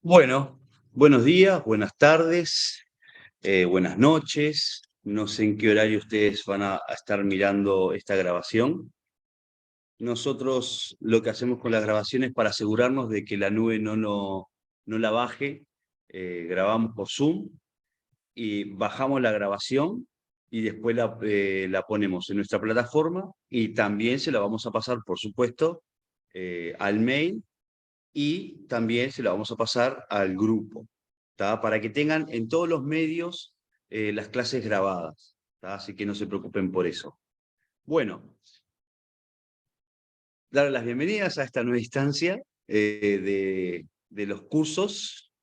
Bueno, buenos días, buenas tardes, buenas noches. No sé en qué horario ustedes van a estar mirando esta grabación. Nosotros lo que hacemos con las grabaciones para asegurarnos de que la nube no la baje, grabamos por Zoom y bajamos la grabación y después la ponemos en nuestra plataforma y también se la vamos a pasar, por supuesto, al mail y también se la vamos a pasar al grupo, ¿tá? Para que tengan en todos los medios las clases grabadas, ¿tá? Así que no se preocupen por eso. Bueno, dar las bienvenidas a esta nueva instancia de los cursos.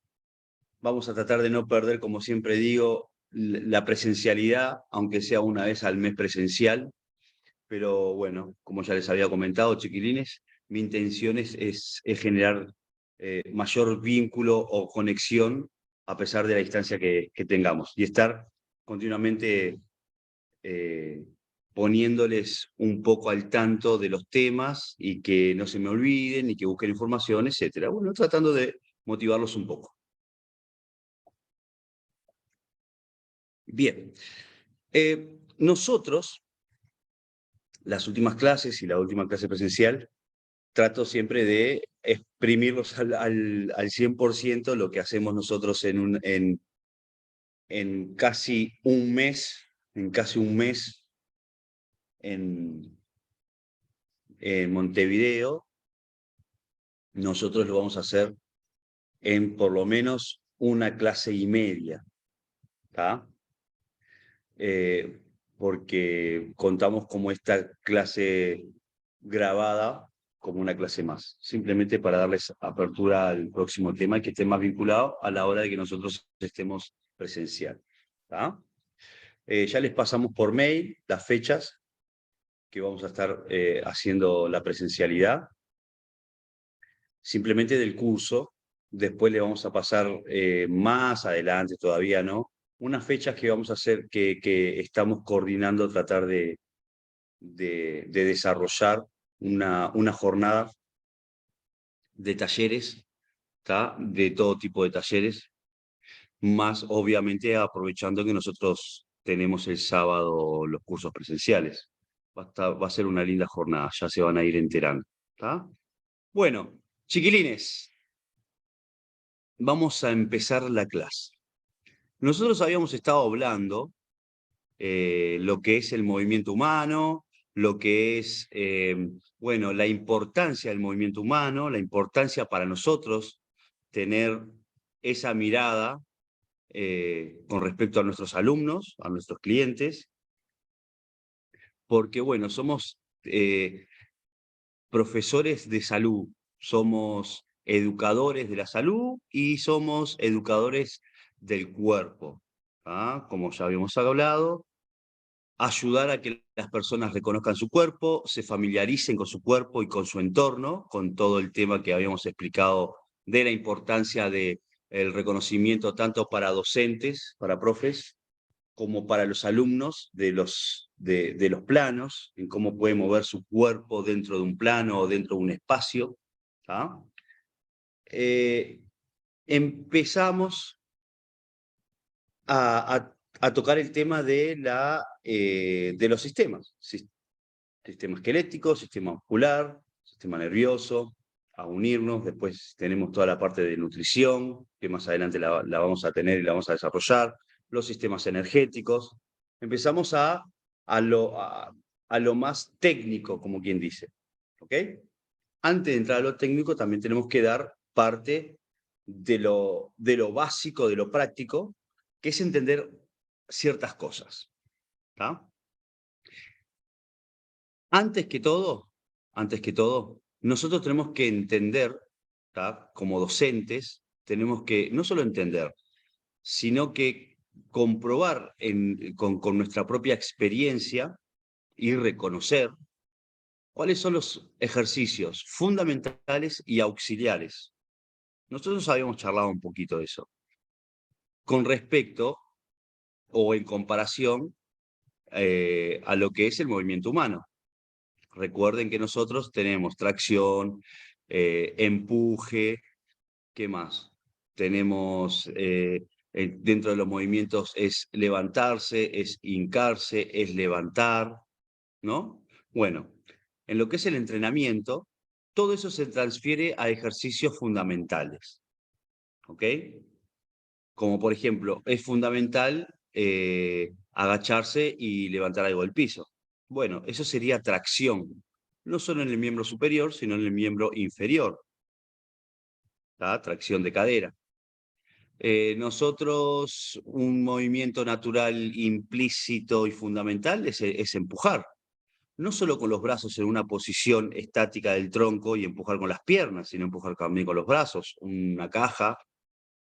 Vamos a tratar de no perder, como siempre digo, la presencialidad, aunque sea una vez al mes presencial. Pero bueno, como ya les había comentado, chiquilines, mi intención es generar mayor vínculo o conexión a pesar de la distancia que tengamos y estar continuamente eh, poniéndoles un poco al tanto de los temas y que no se me olviden y que busquen información, etcétera. Bueno, tratando de motivarlos un poco. Bien, nosotros, las últimas clases y la última clase presencial, trato siempre de exprimirlos al 100% lo que hacemos nosotros en casi un mes, en, en Montevideo. Nosotros lo vamos a hacer en por lo menos una clase y media, ¿tá? Eh, Porque contamos como esta clase grabada como una clase más, simplemente para darles apertura al próximo tema y que esté más vinculado a la hora de que nosotros estemos presencial, ¿tá? Ya les pasamos por mail las fechas que vamos a estar haciendo la presencialidad, simplemente del curso. Después le vamos a pasar más adelante, todavía no, unas fechas que vamos a hacer, que estamos coordinando, tratar de desarrollar una jornada de talleres, ¿tá? De todo tipo de talleres, más obviamente aprovechando que nosotros tenemos el sábado los cursos presenciales. Va a ser una linda jornada, ya se van a ir enterando, ¿tá? Bueno, chiquilines, vamos a empezar la clase. Nosotros habíamos estado hablando lo que es el movimiento humano, lo que es, bueno, la importancia del movimiento humano, la importancia para nosotros tener esa mirada con respecto a nuestros alumnos, a nuestros clientes, porque, bueno, somos profesores de salud, somos educadores de la salud y somos educadores del cuerpo, ¿ah? Como ya habíamos hablado, ayudar a que las personas reconozcan su cuerpo, se familiaricen con su cuerpo y con su entorno, con todo el tema que habíamos explicado de la importancia del reconocimiento tanto para docentes, para profes, como para los alumnos de los planos, en cómo puede mover su cuerpo dentro de un plano o dentro de un espacio. ¿Ah? Empezamos a tocar el tema de los sistemas. Sistema esquelético, sistema muscular, sistema nervioso, a unirnos. Después tenemos toda la parte de nutrición, que más adelante la vamos a tener y la vamos a desarrollar, los sistemas energéticos. Empezamos a, lo, a, a lo más técnico, como quien dice. ¿Ok? Antes de entrar a lo técnico, también tenemos que dar parte de lo básico, de lo práctico, que es entender ciertas cosas. ¿Tá? Antes que todo, nosotros tenemos que entender, ¿tá? Como docentes, tenemos que no solo entender, sino que comprobar con nuestra propia experiencia y reconocer cuáles son los ejercicios fundamentales y auxiliares. Nosotros habíamos charlado un poquito de eso, con respecto o en comparación a lo que es el movimiento humano. Recuerden que nosotros tenemos tracción, empuje, ¿qué más? tenemos dentro de los movimientos es levantarse, es hincarse, es levantar, ¿no? Bueno, en lo que es el entrenamiento, todo eso se transfiere a ejercicios fundamentales, ¿ok? Como por ejemplo, es fundamental agacharse y levantar algo del piso. Bueno, eso sería tracción, no solo en el miembro superior, sino en el miembro inferior, ¿tá? Tracción de cadera. Nosotros, un movimiento natural implícito y fundamental es empujar. No solo con los brazos en una posición estática del tronco y empujar con las piernas, sino empujar también con los brazos, una caja,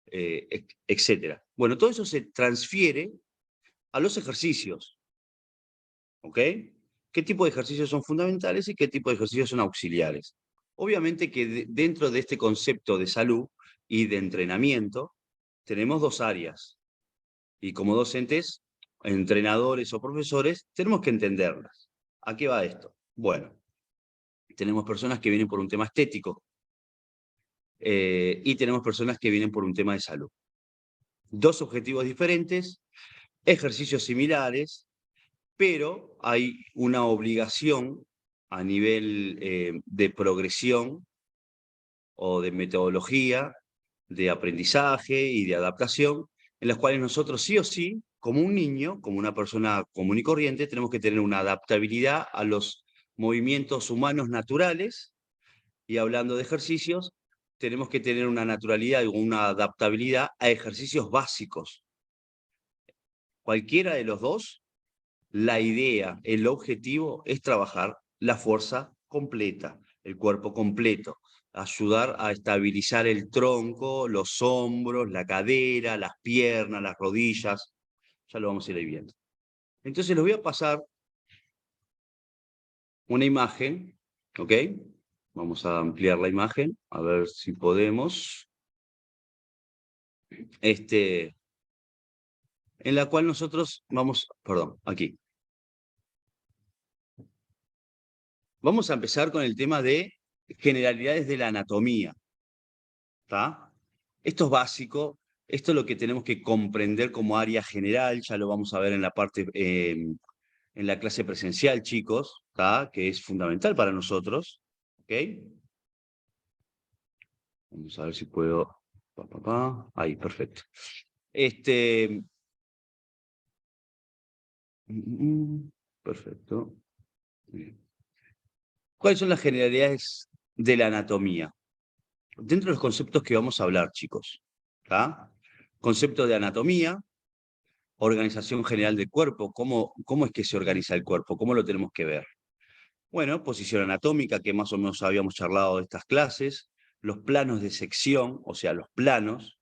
etcétera. Bueno, todo eso se transfiere a los ejercicios, ¿ok? ¿Qué tipo de ejercicios son fundamentales y qué tipo de ejercicios son auxiliares? Obviamente que dentro de este concepto de salud y de entrenamiento, tenemos dos áreas. Y como docentes, entrenadores o profesores, tenemos que entenderlas. ¿A qué va esto? Bueno, tenemos personas que vienen por un tema estético y tenemos personas que vienen por un tema de salud. Dos objetivos diferentes, ejercicios similares, pero hay una obligación a nivel de progresión o de metodología, de aprendizaje y de adaptación, en las cuales nosotros sí o sí, como un niño, como una persona común y corriente, tenemos que tener una adaptabilidad a los movimientos humanos naturales, y hablando de ejercicios, tenemos que tener una naturalidad y una adaptabilidad a ejercicios básicos. Cualquiera de los dos, la idea, el objetivo es trabajar la fuerza completa, el cuerpo completo, ayudar a estabilizar el tronco, los hombros, la cadera, las piernas, las rodillas. Ya lo vamos a ir viendo. Entonces les voy a pasar una imagen, ¿ok? Vamos a ampliar la imagen, a ver si podemos. En la cual nosotros vamos, perdón, aquí. Vamos a empezar con el tema de generalidades de la anatomía. ¿Está? Esto es básico, esto es lo que tenemos que comprender como área general, ya lo vamos a ver en la parte, en la clase presencial, chicos, ¿está? Que es fundamental para nosotros. ¿Ok? Vamos a ver si puedo. Ahí, perfecto. Perfecto. Bien. ¿Cuáles son las generalidades de la anatomía? Dentro de los conceptos que vamos a hablar, chicos. ¿Está? Concepto de anatomía, organización general del cuerpo, cómo es que se organiza el cuerpo, cómo lo tenemos que ver. Bueno, posición anatómica, que más o menos habíamos charlado de estas clases, los planos de sección, o sea, los planos,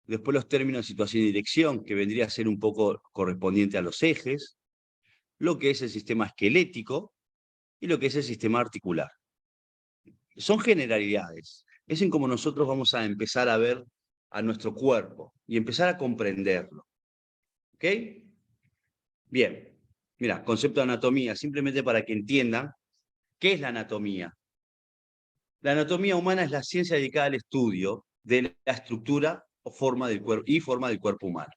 después los términos de situación y dirección, que vendría a ser un poco correspondiente a los ejes, lo que es el sistema esquelético y lo que es el sistema articular. Son generalidades, es en cómo nosotros vamos a empezar a ver a nuestro cuerpo y empezar a comprenderlo. ¿Ok? Bien, mira, concepto de anatomía, simplemente para que entiendan qué es la anatomía. La anatomía humana es la ciencia dedicada al estudio de la estructura o forma del cuerpo y forma del cuerpo humano.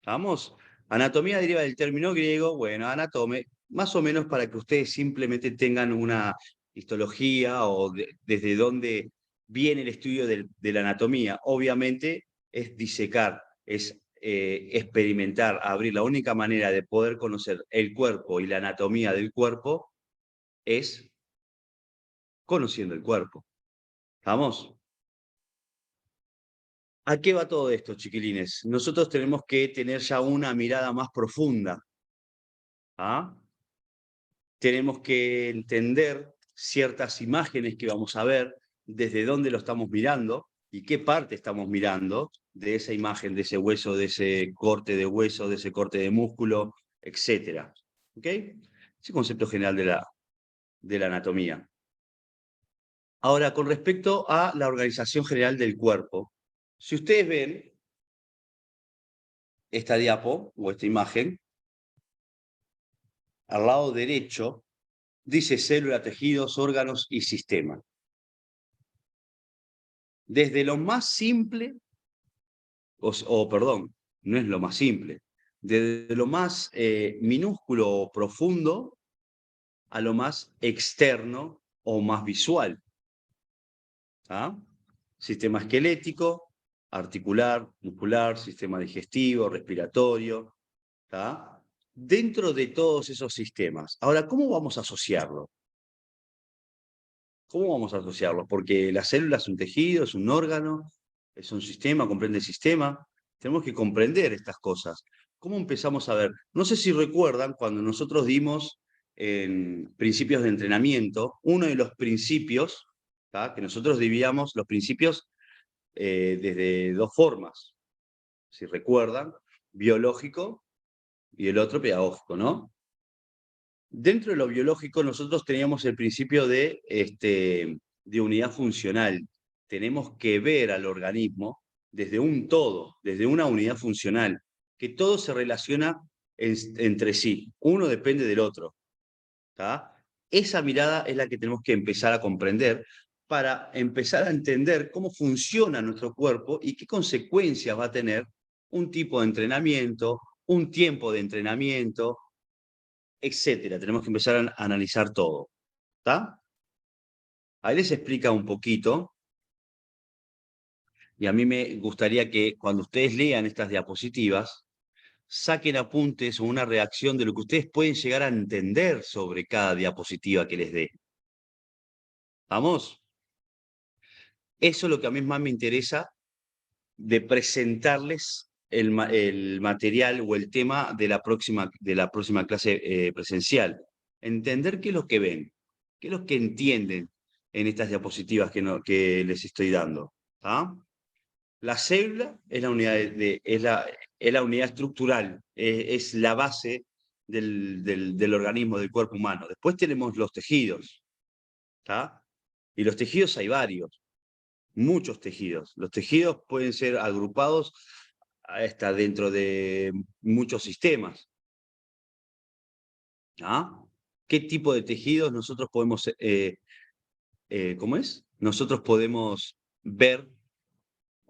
¿Vamos? Anatomía deriva del término griego, bueno, anatome, más o menos para que ustedes simplemente tengan una histología o desde dónde viene el estudio de la anatomía. Obviamente es disecar, es experimentar, abrir. La única manera de poder conocer el cuerpo y la anatomía del cuerpo es conociendo el cuerpo. ¿Vamos? ¿A qué va todo esto, chiquilines? Nosotros tenemos que tener ya una mirada más profunda. ¿Ah? Tenemos que entender ciertas imágenes que vamos a ver, desde dónde lo estamos mirando y qué parte estamos mirando de esa imagen, de ese hueso, de ese corte de hueso, de ese corte de músculo, etc. ¿Ok? Ese concepto general de la anatomía. Ahora, con respecto a la organización general del cuerpo, si ustedes ven esta diapo o esta imagen, al lado derecho dice célula, tejidos, órganos y sistema. desde lo más simple, perdón, no es lo más simple, desde lo más minúsculo o profundo a lo más externo o más visual. ¿Ah? Sistema esquelético, articular, muscular, sistema digestivo, respiratorio. ¿Tá? Dentro de todos esos sistemas. Ahora, ¿cómo vamos a asociarlo? ¿Cómo vamos a asociarlo? Porque la célula es un tejido, es un órgano, es un sistema, comprende el sistema. Tenemos que comprender estas cosas. ¿Cómo empezamos a ver? No sé si recuerdan cuando nosotros dimos en principios de entrenamiento, uno de los principios, ¿tá? Que nosotros dividíamos los principios desde dos formas, si recuerdan, biológico y el otro pedagógico, ¿no? Dentro de lo biológico nosotros teníamos el principio de unidad funcional. Tenemos que ver al organismo desde un todo, desde una unidad funcional, que todo se relaciona entre sí, uno depende del otro. ¿Tá? Esa mirada es la que tenemos que empezar a comprender para empezar a entender cómo funciona nuestro cuerpo y qué consecuencias va a tener un tipo de entrenamiento, un tiempo de entrenamiento, etcétera. Tenemos que empezar a analizar todo. ¿Está? Ahí les explica un poquito, y a mí me gustaría que cuando ustedes lean estas diapositivas, saquen apuntes o una reacción de lo que ustedes pueden llegar a entender sobre cada diapositiva que les dé. ¿Vamos? Eso es lo que a mí más me interesa de presentarles el material o el tema de la próxima clase presencial. Entender qué es lo que ven, qué es lo que entienden en estas diapositivas que les estoy dando. ¿Ah? La célula es la unidad, es la unidad estructural, es la base del organismo, del cuerpo humano. Después tenemos los tejidos. ¿Tá? Y los tejidos hay varios. Muchos tejidos. Los tejidos pueden ser agrupados hasta dentro de muchos sistemas. ¿Ah? ¿Qué tipo de tejidos nosotros podemos, cómo es? Nosotros podemos ver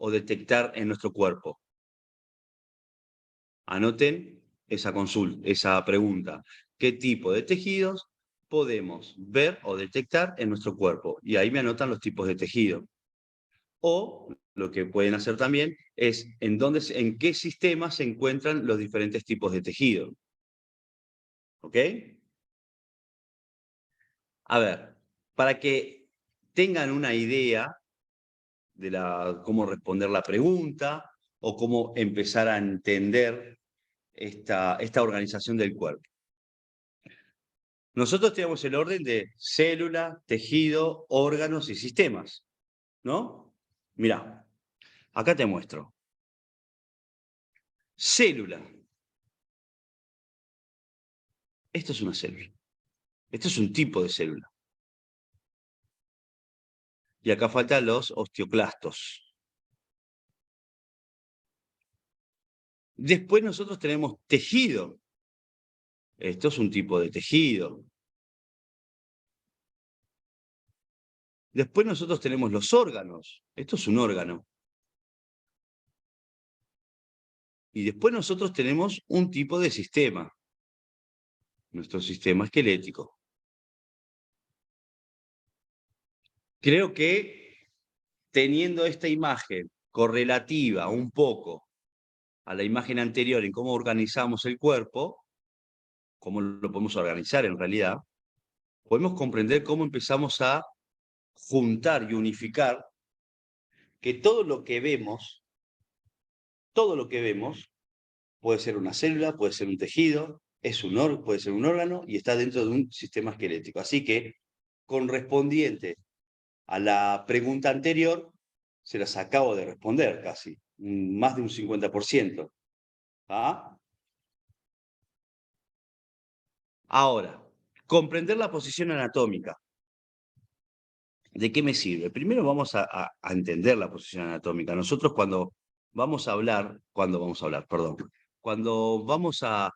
o detectar en nuestro cuerpo? Anoten esa pregunta. ¿Qué tipo de tejidos podemos ver o detectar en nuestro cuerpo? Y ahí me anotan los tipos de tejido. O lo que pueden hacer también es en qué sistema se encuentran los diferentes tipos de tejido. ¿Ok? A ver, para que tengan una idea de cómo responder la pregunta o cómo empezar a entender esta organización del cuerpo. Nosotros tenemos el orden de célula, tejido, órganos y sistemas, ¿no? Mirá, acá te muestro. Célula. Esto es una célula. Esto es un tipo de célula. Y acá faltan los osteoclastos. Después nosotros tenemos tejido. Esto es un tipo de tejido. Después nosotros tenemos los órganos. Esto es un órgano. Y después nosotros tenemos un tipo de sistema. Nuestro sistema esquelético. Creo que teniendo esta imagen correlativa un poco a la imagen anterior en cómo organizamos el cuerpo, cómo lo podemos organizar en realidad, podemos comprender cómo empezamos a juntar y unificar que todo lo que vemos puede ser una célula, puede ser un tejido, puede ser un órgano y está dentro de un sistema esquelético. Así que, correspondiente a la pregunta anterior, se las acabo de responder casi, más de un 50%. ¿Ah? Ahora, comprender la posición anatómica. ¿De qué me sirve? Primero vamos a entender la posición anatómica. Nosotros perdón, cuando vamos a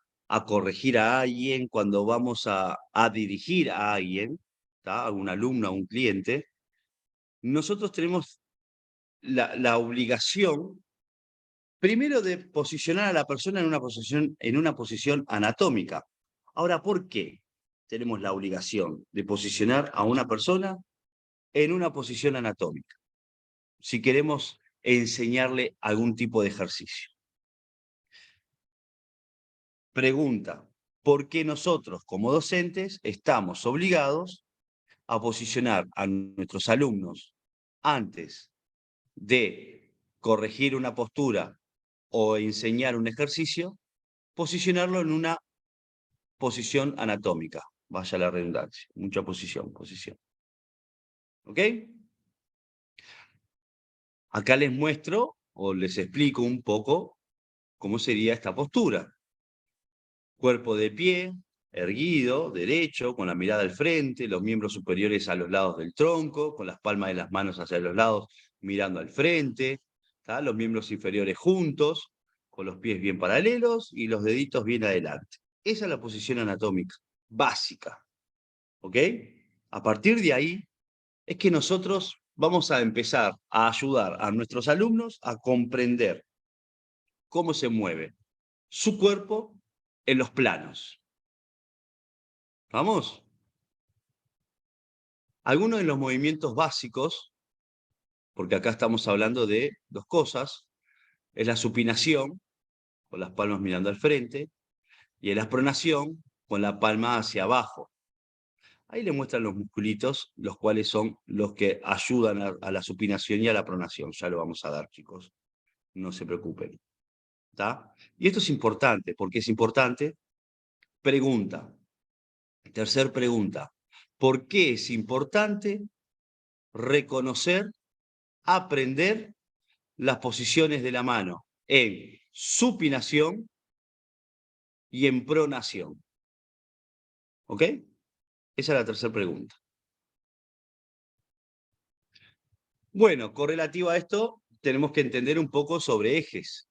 corregir a alguien, cuando vamos a dirigir a alguien, ¿tá? A un alumno, a un cliente, nosotros tenemos la obligación, primero, de posicionar a la persona en una posición anatómica. Ahora, ¿por qué tenemos la obligación de posicionar a una persona en una posición anatómica si queremos enseñarle algún tipo de ejercicio? Pregunta: ¿por qué nosotros, como docentes, estamos obligados a posicionar a nuestros alumnos antes de corregir una postura o enseñar un ejercicio, posicionarlo en una posición anatómica? Vaya la redundancia, mucha posición. ¿Ok? Acá les muestro o les explico un poco cómo sería esta postura. Cuerpo de pie, erguido, derecho, con la mirada al frente, los miembros superiores a los lados del tronco, con las palmas de las manos hacia los lados, mirando al frente, ¿tá? Los miembros inferiores juntos, con los pies bien paralelos y los deditos bien adelante. Esa es la posición anatómica básica, ¿ok? A partir de ahí es que nosotros vamos a empezar a ayudar a nuestros alumnos a comprender cómo se mueve su cuerpo en los planos. ¿Vamos? Algunos de los movimientos básicos, porque acá estamos hablando de dos cosas, es la supinación, con las palmas mirando al frente, y la pronación, con la palma hacia abajo. Ahí le muestran los musculitos, los cuales son los que ayudan a la supinación y a la pronación. Ya lo vamos a dar, chicos. No se preocupen. ¿Está? Y esto es importante. ¿Por qué es importante? Pregunta. Tercer pregunta. ¿Por qué es importante reconocer, aprender las posiciones de la mano en supinación y en pronación? ¿Ok? Esa es la tercera pregunta. Bueno, correlativo a esto, tenemos que entender un poco sobre ejes,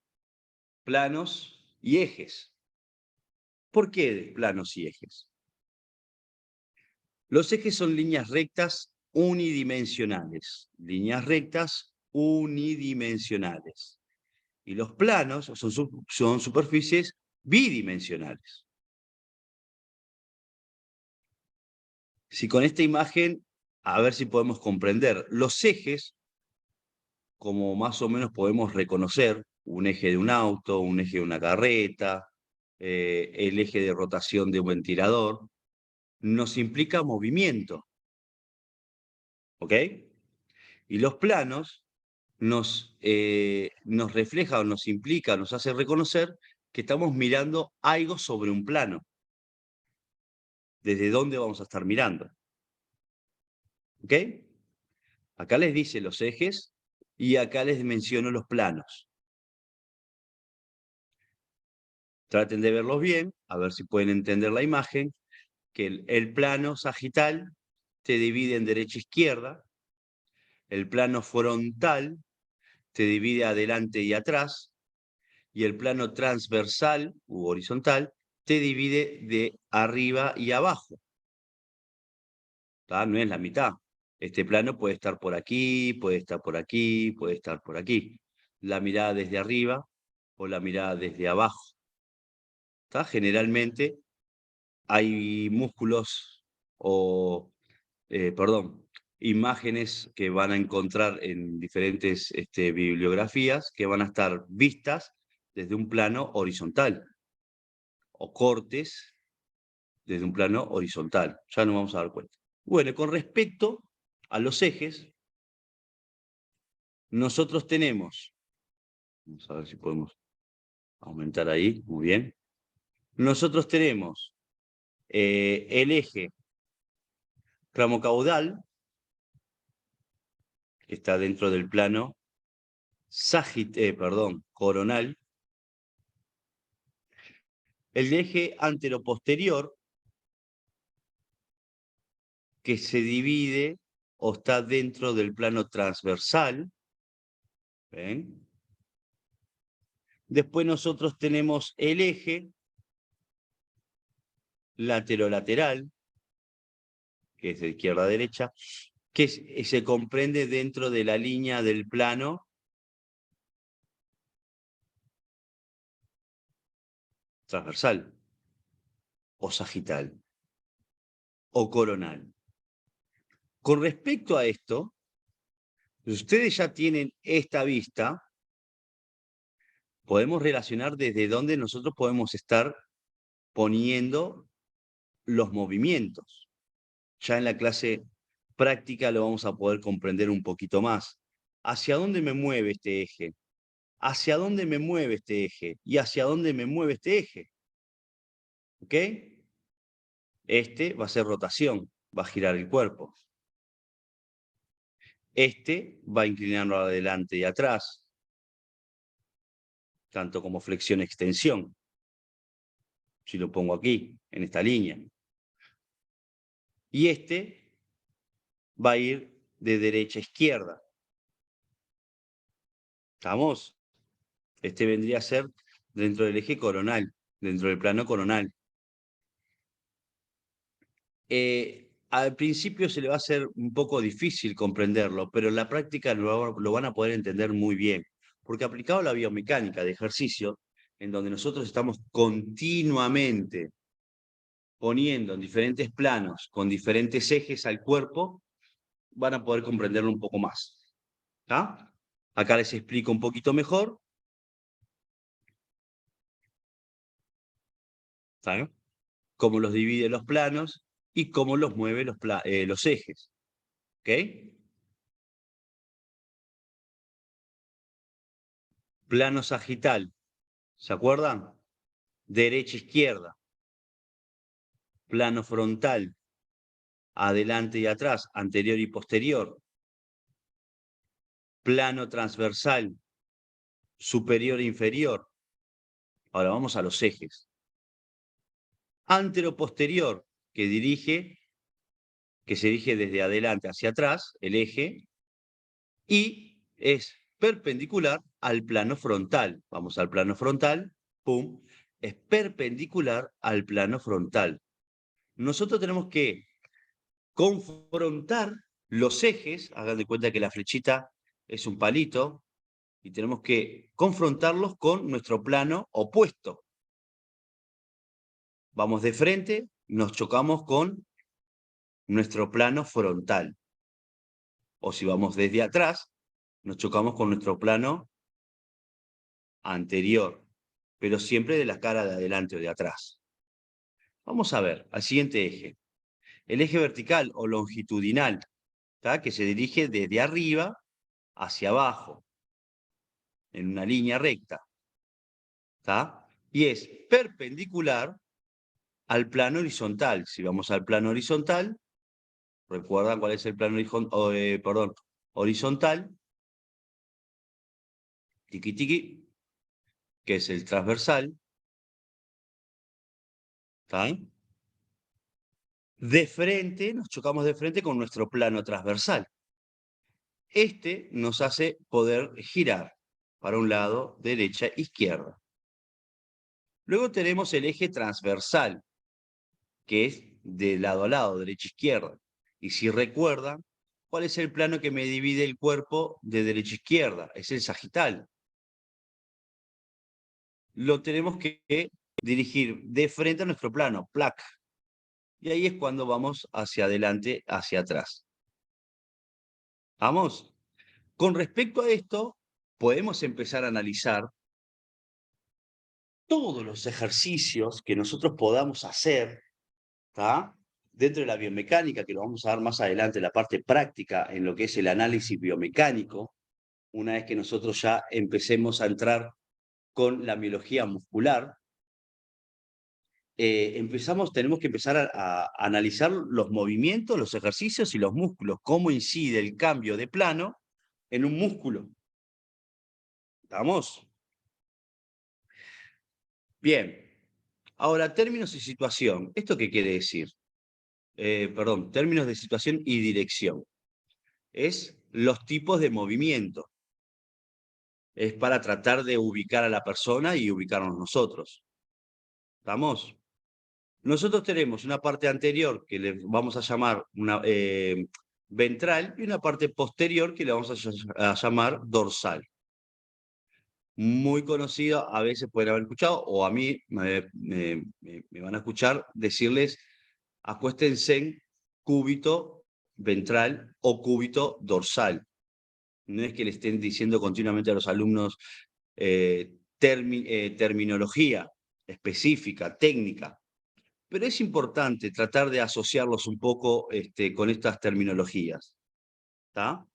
planos y ejes. ¿Por qué planos y ejes? Los ejes son líneas rectas unidimensionales. Líneas rectas unidimensionales. Y los planos son superficies bidimensionales. Si con esta imagen, a ver si podemos comprender, los ejes, como más o menos podemos reconocer, un eje de un auto, un eje de una carreta, el eje de rotación de un ventilador, nos implica movimiento. ¿Ok? Y los planos nos refleja o nos implica, nos hace reconocer que estamos mirando algo sobre un plano. ¿Desde dónde vamos a estar mirando? ¿Ok? Acá les dice los ejes y acá les menciono los planos. Traten de verlos bien, a ver si pueden entender la imagen, que el plano sagital te divide en derecha e izquierda, el plano frontal te divide adelante y atrás, y el plano transversal u horizontal te divide de arriba y abajo. ¿Tá? No es la mitad. Este plano puede estar por aquí, puede estar por aquí, puede estar por aquí. La mirada desde arriba o la mirada desde abajo. ¿Tá? Generalmente hay músculos o, perdón, imágenes que van a encontrar en diferentes bibliografías que van a estar vistas desde un plano horizontal o cortes desde un plano horizontal. Ya nos vamos a dar cuenta. Bueno, con respecto a los ejes, nosotros tenemos, vamos a ver si podemos aumentar ahí, muy bien. Nosotros tenemos el eje cramocaudal, que está dentro del plano coronal. El eje anteroposterior, que se divide o está dentro del plano transversal. ¿Ven? Después nosotros tenemos el eje laterolateral, que es de izquierda a derecha, que se comprende dentro de la línea del plano transversal, o sagital, o coronal. Con respecto a esto, ustedes ya tienen esta vista, podemos relacionar desde dónde nosotros podemos estar poniendo los movimientos. Ya en la clase práctica lo vamos a poder comprender un poquito más. ¿Hacia dónde me mueve este eje? ¿Hacia dónde me mueve este eje? ¿Y hacia dónde me mueve este eje? ¿Ok? Este va a ser rotación, va a girar el cuerpo. Este va a inclinarlo adelante y atrás, tanto como flexión-extensión. Si lo pongo aquí, en esta línea. Y este va a ir de derecha a izquierda. ¿Estamos? Este vendría a ser dentro del eje coronal, dentro del plano coronal. Al principio se le va a hacer un poco difícil comprenderlo, pero en la práctica lo van a poder entender muy bien, porque aplicado a la biomecánica de ejercicio, en donde nosotros estamos continuamente poniendo en diferentes planos, con diferentes ejes al cuerpo, van a poder comprenderlo un poco más. ¿Está? Acá les explico un poquito mejor. ¿Está? Cómo los divide los planos y cómo los mueve los ejes. ¿Ok? Plano sagital. ¿Se acuerdan? Derecha, izquierda. Plano frontal. Adelante y atrás, anterior y posterior. Plano transversal. Superior e inferior. Ahora vamos a los ejes. Antero-posterior, que se dirige desde adelante hacia atrás, el eje, y es perpendicular al plano frontal. Vamos al plano frontal, pum, es perpendicular al plano frontal. Nosotros tenemos que confrontar los ejes, hagan de cuenta que la flechita es un palito, y tenemos que confrontarlos con nuestro plano opuesto. Vamos de frente, nos chocamos con nuestro plano frontal. O si vamos desde atrás, nos chocamos con nuestro plano anterior, pero siempre de la cara de adelante o de atrás. Vamos a ver al siguiente eje. El eje vertical o longitudinal, ¿tá? Que se dirige desde arriba hacia abajo, en una línea recta. ¿Tá? Y es perpendicular al plano horizontal. Si vamos al plano horizontal, ¿recuerdan cuál es el plano horizontal? Tiqui tiqui, que es el transversal. ¿Tá? De frente, nos chocamos de frente con nuestro plano transversal. Este nos hace poder girar para un lado, derecha, izquierda. Luego tenemos el eje transversal, que es de lado a lado, derecha, izquierda. Y si recuerdan, ¿cuál es el plano que me divide el cuerpo de derecha a izquierda? Es el sagital. Lo tenemos que dirigir de frente a nuestro plano, plac. Y ahí es cuando vamos hacia adelante, hacia atrás. ¿Vamos? Con respecto a esto, podemos empezar a analizar todos los ejercicios que nosotros podamos hacer, ¿tá? Dentro de la biomecánica, que lo vamos a dar más adelante, la parte práctica en lo que es el análisis biomecánico, una vez que nosotros ya empecemos a entrar con la biología muscular, tenemos que empezar a analizar los movimientos, los ejercicios y los músculos, cómo incide el cambio de plano en un músculo. ¿Estamos? Bien. Ahora, términos y situación. ¿Esto qué quiere decir? Perdón, términos de situación y dirección. Es los tipos de movimiento. Es para tratar de ubicar a la persona y ubicarnos nosotros. ¿Estamos? Nosotros tenemos una parte anterior que le vamos a llamar ventral y una parte posterior que le vamos a llamar dorsal. Muy conocido, a veces pueden haber escuchado, o a mí me van a escuchar decirles, acuéstense en cúbito ventral o cúbito dorsal. No es que le estén diciendo continuamente a los alumnos terminología específica, técnica, pero es importante tratar de asociarlos un poco con estas terminologías. ¿Está?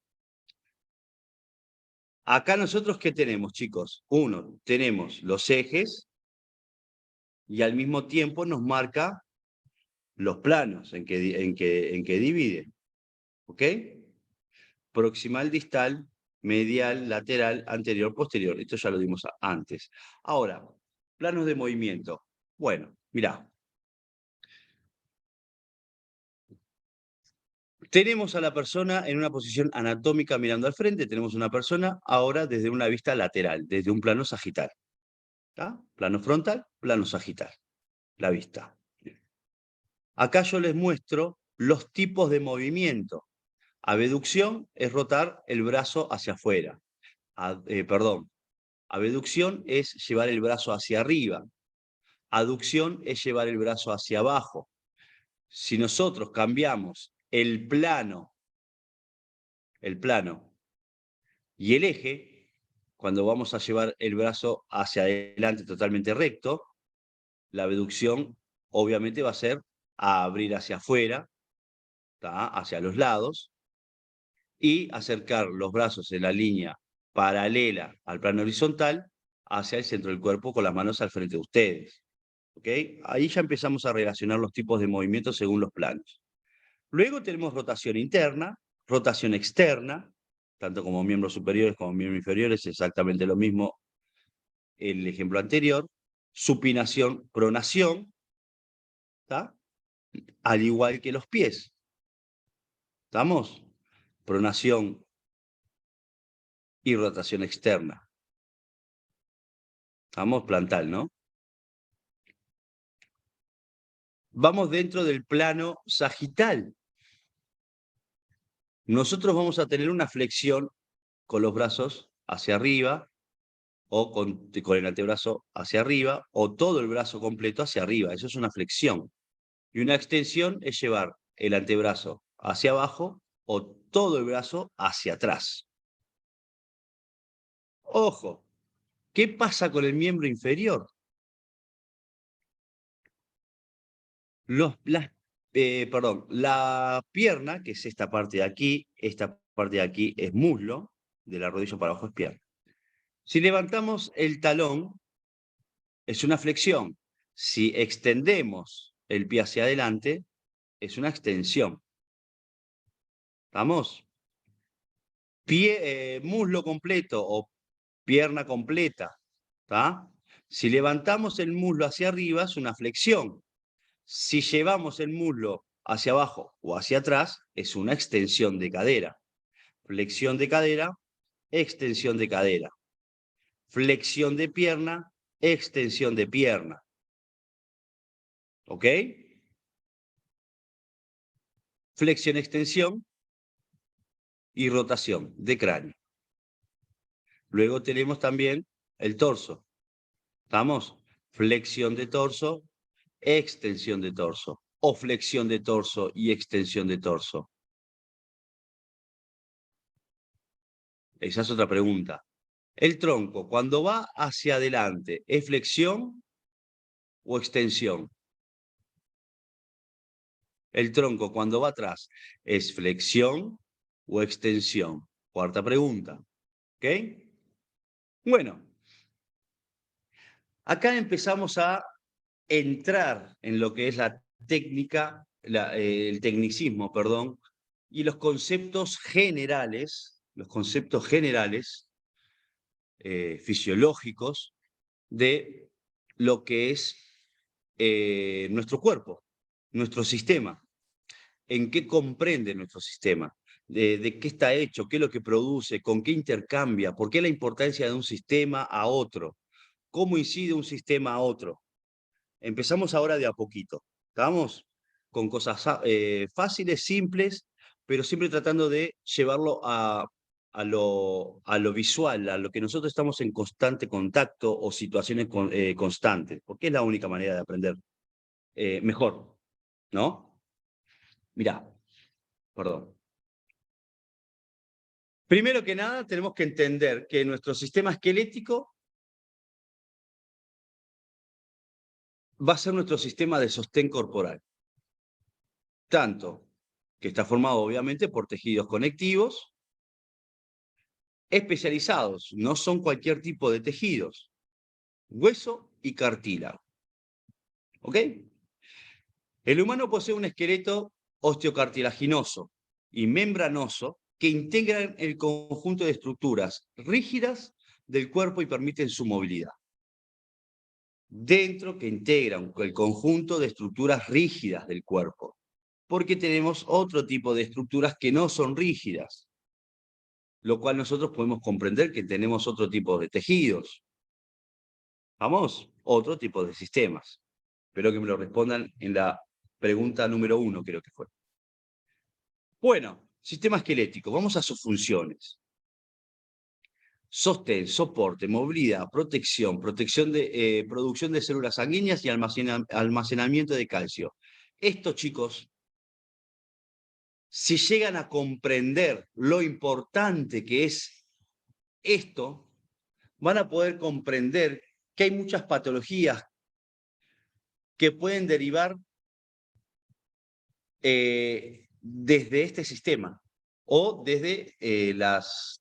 Acá nosotros, ¿qué tenemos, chicos? Uno, tenemos los ejes y al mismo tiempo nos marca los planos en que divide. ¿Ok? Proximal, distal, medial, lateral, anterior, posterior. Esto ya lo dimos antes. Ahora, planos de movimiento. Bueno, mirá. Tenemos a la persona en una posición anatómica mirando al frente. Tenemos una persona ahora desde una vista lateral, desde un plano sagital. ¿Está? Plano frontal, plano sagital. La vista. Acá yo les muestro los tipos de movimiento. Abducción es rotar el brazo hacia afuera. Perdón. Abducción es llevar el brazo hacia arriba. Aducción es llevar el brazo hacia abajo. Si nosotros cambiamos el plano y el eje, cuando vamos a llevar el brazo hacia adelante totalmente recto, la abducción obviamente va a ser a abrir hacia afuera, ¿tá? Hacia los lados, y acercar los brazos en la línea paralela al plano horizontal hacia el centro del cuerpo con las manos al frente de ustedes. ¿Okay? Ahí ya empezamos a relacionar los tipos de movimientos según los planos. Luego tenemos rotación interna, rotación externa, tanto como miembros superiores como miembros inferiores, exactamente lo mismo el ejemplo anterior. Supinación, pronación, ¿tá? Al igual que los pies. ¿Estamos? Pronación y rotación externa. ¿Estamos? Plantal, ¿no? Vamos dentro del plano sagital. Nosotros vamos a tener una flexión con los brazos hacia arriba, o con el antebrazo hacia arriba, o todo el brazo completo hacia arriba. Eso es una flexión. Y una extensión es llevar el antebrazo hacia abajo o todo el brazo hacia atrás. Ojo, ¿qué pasa con el miembro inferior? La pierna, que es esta parte de aquí es muslo, de la rodilla para abajo es pierna. Si levantamos el talón, es una flexión. Si extendemos el pie hacia adelante, es una extensión. ¿Estamos? Muslo completo o pierna completa. ¿Tá? Si levantamos el muslo hacia arriba, es una flexión. Si llevamos el muslo hacia abajo o hacia atrás, es una extensión de cadera. Flexión de cadera, extensión de cadera. Flexión de pierna, extensión de pierna. ¿Ok? Flexión, extensión y rotación de cráneo. Luego tenemos también el torso. ¿Estamos? Flexión de torso, extensión de torso. O flexión de torso y extensión de torso. Esa es otra pregunta. El tronco, cuando va hacia adelante, ¿es flexión o extensión? El tronco, cuando va atrás, ¿es flexión o extensión? Cuarta pregunta. ¿Ok? Bueno, acá empezamos a entrar en lo que es la técnica, el tecnicismo, perdón, y los conceptos generales fisiológicos de lo que es nuestro cuerpo, nuestro sistema, en qué comprende nuestro sistema, de qué está hecho, qué es lo que produce, con qué intercambia, por qué la importancia de un sistema a otro, cómo incide un sistema a otro. Empezamos ahora de a poquito, ¿estamos? Con cosas fáciles, simples, pero siempre tratando de llevarlo a lo visual, a lo que nosotros estamos en constante contacto o situaciones constantes, porque es la única manera de aprender mejor, ¿no? Mirá, perdón. Primero que nada, tenemos que entender que nuestro sistema esquelético va a ser nuestro sistema de sostén corporal. Tanto que está formado obviamente por tejidos conectivos especializados, no son cualquier tipo de tejidos, hueso y cartílago. ¿Ok? El humano posee un esqueleto osteocartilaginoso y membranoso que integran el conjunto de estructuras rígidas del cuerpo y permiten su movilidad. Dentro que integran el conjunto de estructuras rígidas del cuerpo, porque tenemos otro tipo de estructuras que no son rígidas, lo cual nosotros podemos comprender que tenemos otro tipo de tejidos. ¿Vamos? Otro tipo de sistemas. Espero que me lo respondan en la pregunta número 1, creo que fue. Bueno, sistema esquelético, vamos a sus funciones. Sostén, soporte, movilidad, protección, producción de células sanguíneas y almacenamiento de calcio. Esto, chicos, si llegan a comprender lo importante que es esto, van a poder comprender que hay muchas patologías que pueden derivar desde este sistema o desde las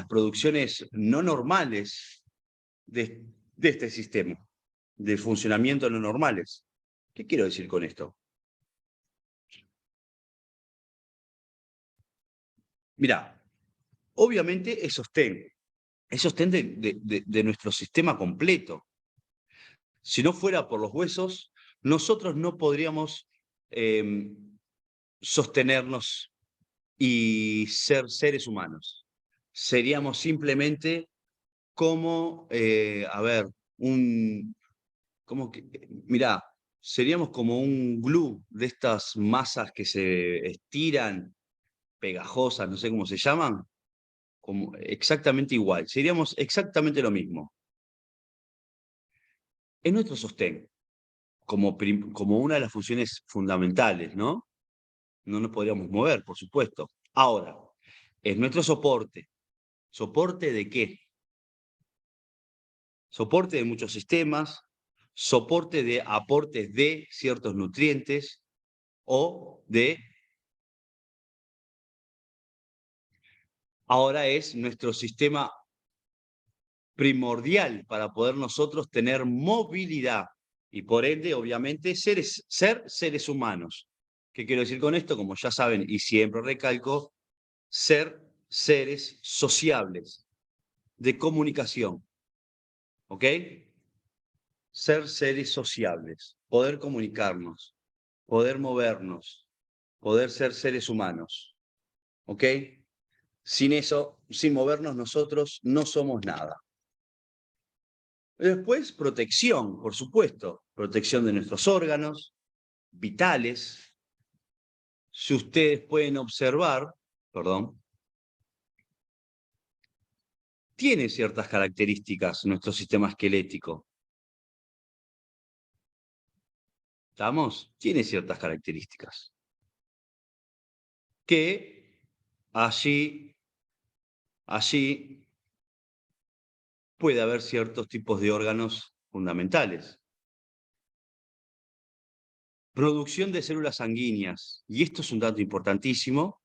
producciones no normales de este sistema, de funcionamiento no normales. ¿Qué quiero decir con esto? Mirá, obviamente es sostén de nuestro sistema completo. Si no fuera por los huesos, nosotros no podríamos sostenernos y ser seres humanos. Seríamos simplemente como, a ver, mirá, seríamos como un glue de estas masas que se estiran, pegajosas, no sé cómo se llaman, como exactamente igual, seríamos exactamente lo mismo. Es nuestro sostén, como una de las funciones fundamentales, ¿no? No nos podríamos mover, por supuesto. Ahora, es nuestro soporte. ¿Soporte de qué? Soporte de muchos sistemas, soporte de aportes de ciertos nutrientes o de... Ahora es nuestro sistema primordial para poder nosotros tener movilidad y por ende, obviamente, ser seres humanos. ¿Qué quiero decir con esto? Como ya saben y siempre recalco, ser seres sociables, de comunicación. ¿Ok? Ser seres sociables, poder comunicarnos, poder movernos, poder ser seres humanos. ¿Ok? Sin eso, sin movernos nosotros, no somos nada. Después, protección, por supuesto. Protección de nuestros órganos vitales. Si ustedes pueden observar, perdón, tiene ciertas características nuestro sistema esquelético. ¿Estamos? Tiene ciertas características. Que allí puede haber ciertos tipos de órganos fundamentales. Producción de células sanguíneas. Y esto es un dato importantísimo.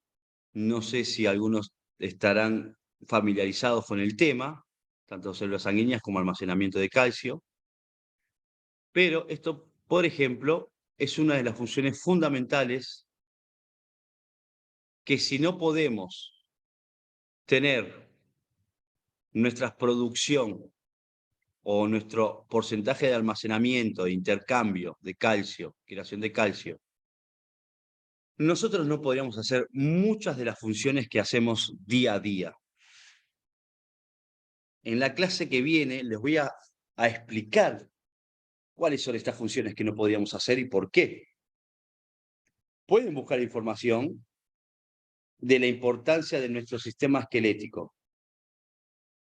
No sé si algunos estarán familiarizados con el tema, tanto células sanguíneas como almacenamiento de calcio. Pero esto, por ejemplo, es una de las funciones fundamentales que si no podemos tener nuestra producción o nuestro porcentaje de almacenamiento, de intercambio de calcio, creación de calcio, nosotros no podríamos hacer muchas de las funciones que hacemos día a día. En la clase que viene les voy a explicar cuáles son estas funciones que no podríamos hacer y por qué. pueden buscar información de la importancia de nuestro sistema esquelético.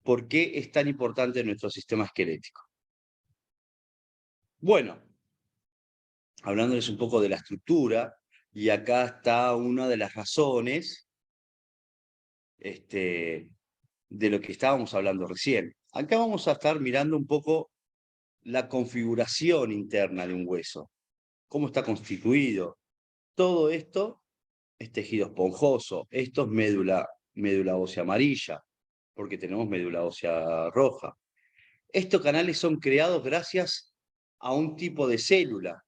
¿Por qué es tan importante nuestro sistema esquelético? Bueno, hablándoles un poco de la estructura, y acá está una de las razones de lo que estábamos hablando recién. Acá vamos a estar mirando un poco la configuración interna de un hueso, cómo está constituido. Todo esto es tejido esponjoso, esto es médula ósea amarilla, porque tenemos médula ósea roja. Estos canales son creados gracias a un tipo de célula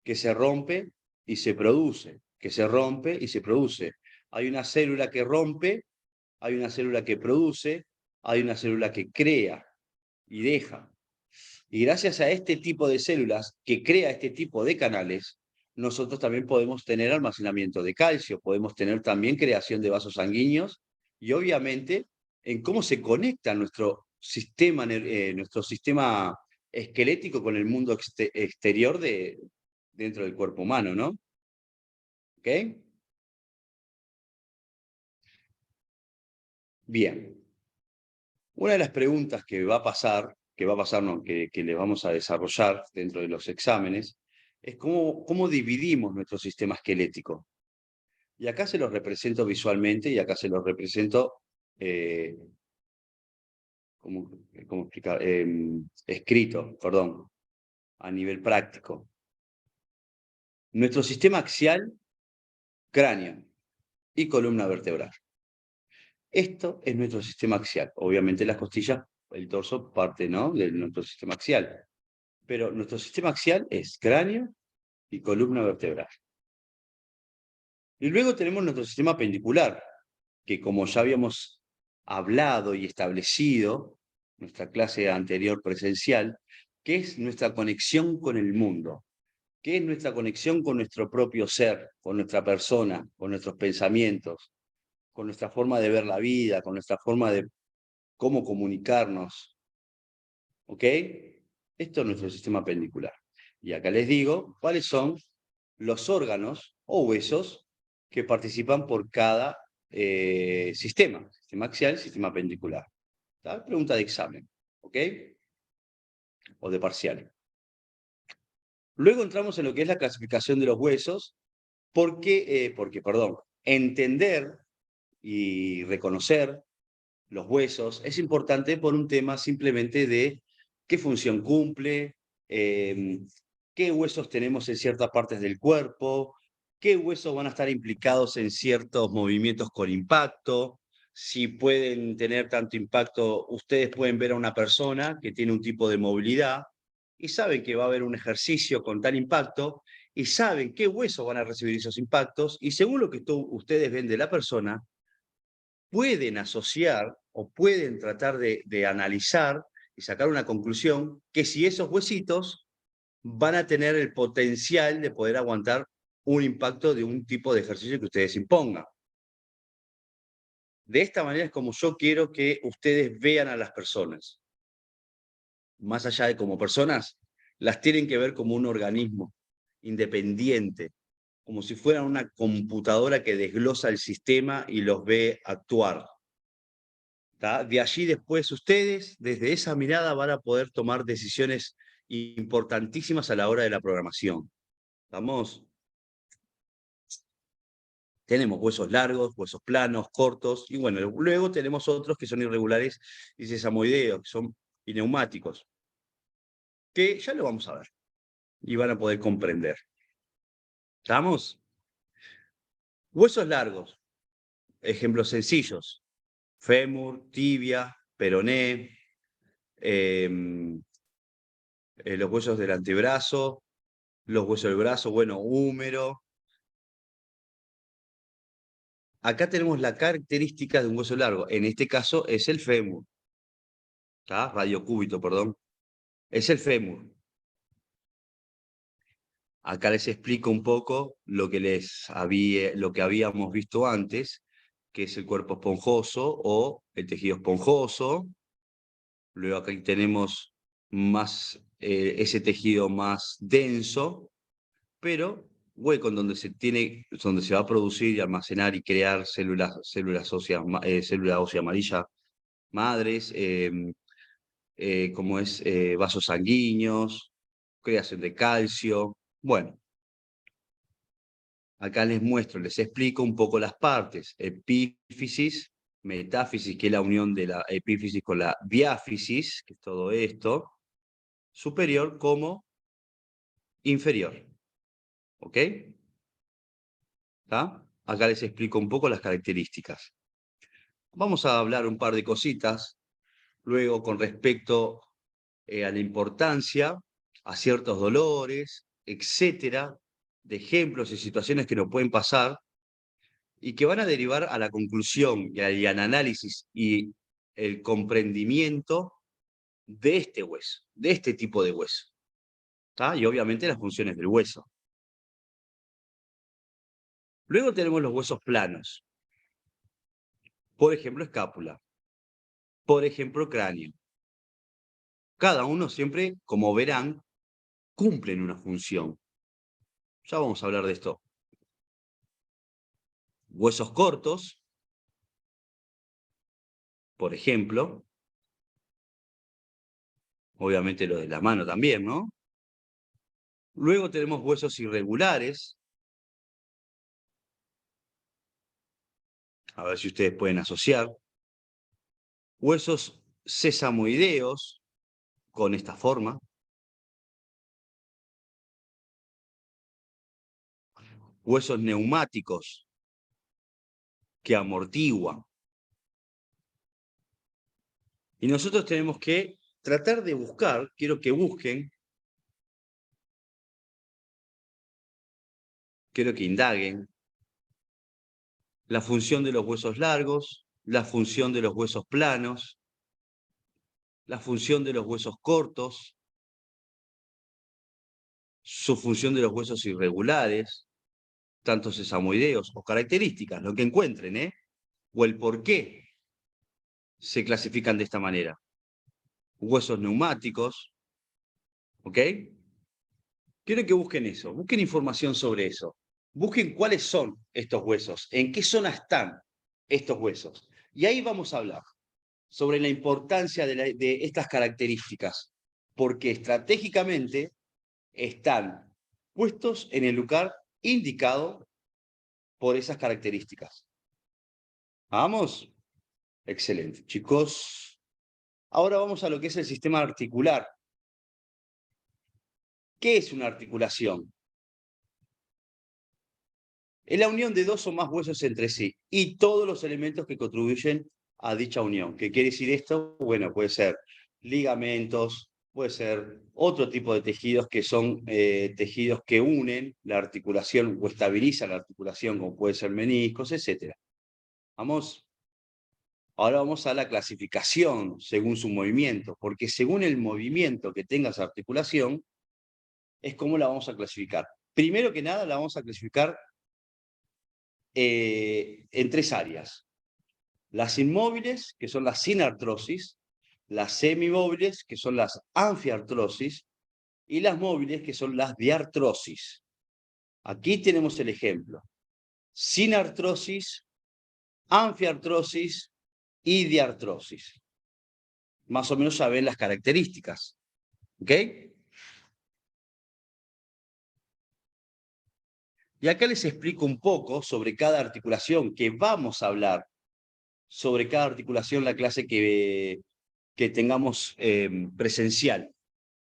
que se rompe y se produce, que se rompe y se produce. Hay una célula que rompe, hay una célula que produce, hay una célula que crea y deja. Y gracias a este tipo de células que crea este tipo de canales, nosotros también podemos tener almacenamiento de calcio, podemos tener también creación de vasos sanguíneos y obviamente en cómo se conecta nuestro sistema esquelético con el mundo exterior dentro del cuerpo humano, ¿no? ¿Ok? Bien. Una de las preguntas no, que les vamos a desarrollar dentro de los exámenes, es cómo dividimos nuestro sistema esquelético. Y acá se los represento visualmente y acá se los represento, ¿cómo explicar? Escrito, perdón, a nivel práctico. Nuestro sistema axial, cráneo y columna vertebral. Esto es nuestro sistema axial. Obviamente las costillas, el torso, parte, ¿no?, de nuestro sistema axial. Pero nuestro sistema axial es cráneo y columna vertebral. Y luego tenemos nuestro sistema pendicular, que como ya habíamos hablado y establecido en nuestra clase anterior presencial, que es nuestra conexión con el mundo, que es nuestra conexión con nuestro propio ser, con nuestra persona, con nuestros pensamientos, con nuestra forma de ver la vida, con nuestra forma de cómo comunicarnos. ¿Ok? Esto es nuestro sistema pendicular. Y acá les digo cuáles son los órganos o huesos que participan por cada sistema axial, sistema pendicular. ¿Está? Pregunta de examen, ¿ok? O de parcial. Luego entramos en lo que es la clasificación de los huesos, porque, entender y reconocer los huesos es importante por un tema simplemente de qué función cumple, qué huesos tenemos en ciertas partes del cuerpo, qué huesos van a estar implicados en ciertos movimientos con impacto, si pueden tener tanto impacto. Ustedes pueden ver a una persona que tiene un tipo de movilidad y saben que va a haber un ejercicio con tal impacto y saben qué huesos van a recibir esos impactos y según lo que ustedes ven de la persona, pueden asociar o pueden tratar de analizar y sacar una conclusión que si esos huesitos van a tener el potencial de poder aguantar un impacto de un tipo de ejercicio que ustedes impongan. De esta manera es como yo quiero que ustedes vean a las personas. Más allá de como personas, las tienen que ver como un organismo independiente, como si fueran una computadora que desglosa el sistema y los ve actuar. ¿Tá? De allí después ustedes, desde esa mirada, van a poder tomar decisiones importantísimas a la hora de la programación. ¿Estamos? Tenemos huesos largos, huesos planos, cortos, y bueno, luego tenemos otros que son irregulares y sesamoideos, que son neumáticos, que ya lo vamos a ver y van a poder comprender. ¿Estamos? Huesos largos, ejemplos sencillos: fémur, tibia, peroné, los huesos del antebrazo, los huesos del brazo, bueno, húmero. Acá tenemos la característica de un hueso largo. En este caso es el fémur. ¿Está? Radiocúbito, perdón. Es el fémur. Acá les explico un poco lo que habíamos visto antes, que es el cuerpo esponjoso o el tejido esponjoso. Luego acá tenemos ese tejido más denso, pero hueco en donde se va a producir y almacenar y crear célula ósea amarilla madres, como es vasos sanguíneos, creación de calcio. Bueno, acá les muestro, les explico un poco las partes. Epífisis, metáfisis, que es la unión de la epífisis con la diáfisis, que es todo esto. Superior como inferior. ¿Ok? ¿Tá? Acá les explico un poco las características. Vamos a hablar un par de cositas luego con respecto a la importancia, a ciertos dolores, etcétera, de ejemplos y situaciones que nos pueden pasar y que van a derivar a la conclusión y al análisis y el comprendimiento de este hueso, de este tipo de hueso. ¿Tá? Y obviamente las funciones del hueso. Luego tenemos los huesos planos. Por ejemplo, escápula. Por ejemplo, cráneo. Cada uno siempre, como verán, cumplen una función. Ya vamos a hablar de esto. Huesos cortos, por ejemplo. Obviamente los de la mano también, ¿no? Luego tenemos huesos irregulares. A ver si ustedes pueden asociar. Huesos sesamoideos, con esta forma. Huesos neumáticos, que amortiguan. Y nosotros tenemos que tratar de buscar, quiero que busquen, quiero que indaguen, la función de los huesos largos, la función de los huesos planos, la función de los huesos cortos, su función de los huesos irregulares, tanto sesamoideos o características, lo que encuentren, o el por qué se clasifican de esta manera. Huesos neumáticos, ¿ok? Quiero que busquen eso, busquen información sobre eso. Busquen cuáles son estos huesos, en qué zona están estos huesos. Y ahí vamos a hablar sobre la importancia de estas características, porque estratégicamente están puestos en el lugar indicado por esas características. ¿Vamos? Excelente, chicos. Ahora vamos a lo que es el sistema articular. ¿Qué es una articulación? Es la unión de dos o más huesos entre sí y todos los elementos que contribuyen a dicha unión. ¿Qué quiere decir esto? Bueno, puede ser ligamentos, puede ser otro tipo de tejidos que son tejidos que unen la articulación o estabilizan la articulación, como puede ser meniscos, etc. Vamos. Ahora vamos a la clasificación según su movimiento, porque según el movimiento que tenga esa articulación, es como la vamos a clasificar. Primero que nada, la vamos a clasificar en tres áreas. Las inmóviles, que son las sin artrosis, las semimóviles, que son las anfiartrosis, y las móviles, que son las diartrosis. Aquí tenemos el ejemplo. Sin artrosis, anfiartrosis y diartrosis. Más o menos saben las características. ¿Ok? Y acá les explico un poco sobre cada articulación, que vamos a hablar sobre cada articulación la clase que tengamos presencial,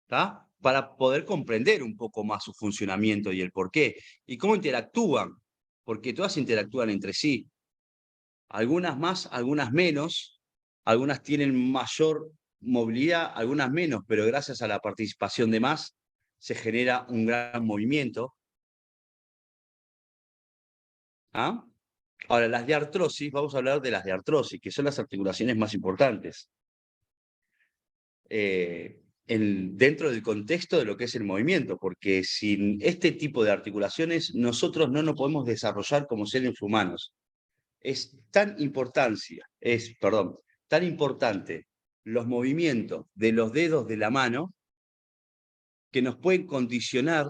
¿tá? Para poder comprender un poco más su funcionamiento y el por qué, y cómo interactúan, porque todas interactúan entre sí. Algunas más, algunas menos, algunas tienen mayor movilidad, algunas menos, pero gracias a la participación de más, se genera un gran movimiento. ¿Ah? Ahora, las de artrosis, vamos a hablar de las de artrosis, que son las articulaciones más importantes. Dentro del contexto de lo que es el movimiento, porque sin este tipo de articulaciones nosotros no nos podemos desarrollar como seres humanos. Es tan tan importante los movimientos de los dedos de la mano que nos pueden condicionar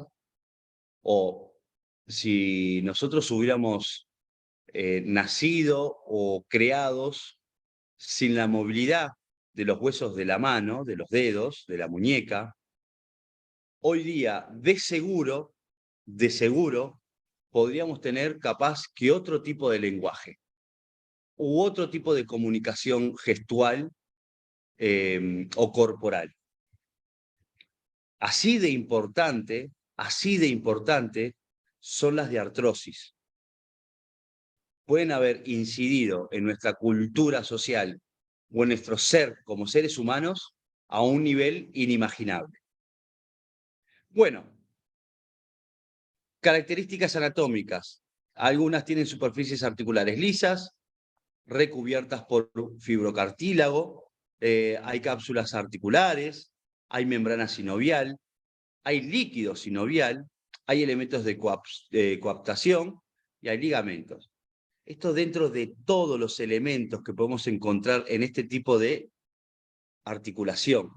o si nosotros hubiéramos nacido o creados sin la movilidad de los huesos de la mano, de los dedos, de la muñeca, hoy día de seguro, podríamos tener capaz que otro tipo de lenguaje u otro tipo de comunicación gestual o corporal. Así de importante son las de artrosis. Pueden haber incidido en nuestra cultura social o en nuestro ser como seres humanos a un nivel inimaginable. Bueno, características anatómicas. Algunas tienen superficies articulares lisas, recubiertas por fibrocartílago, hay cápsulas articulares, hay membrana sinovial, hay líquido sinovial, hay elementos de coaptación y hay ligamentos. Esto dentro de todos los elementos que podemos encontrar en este tipo de articulación,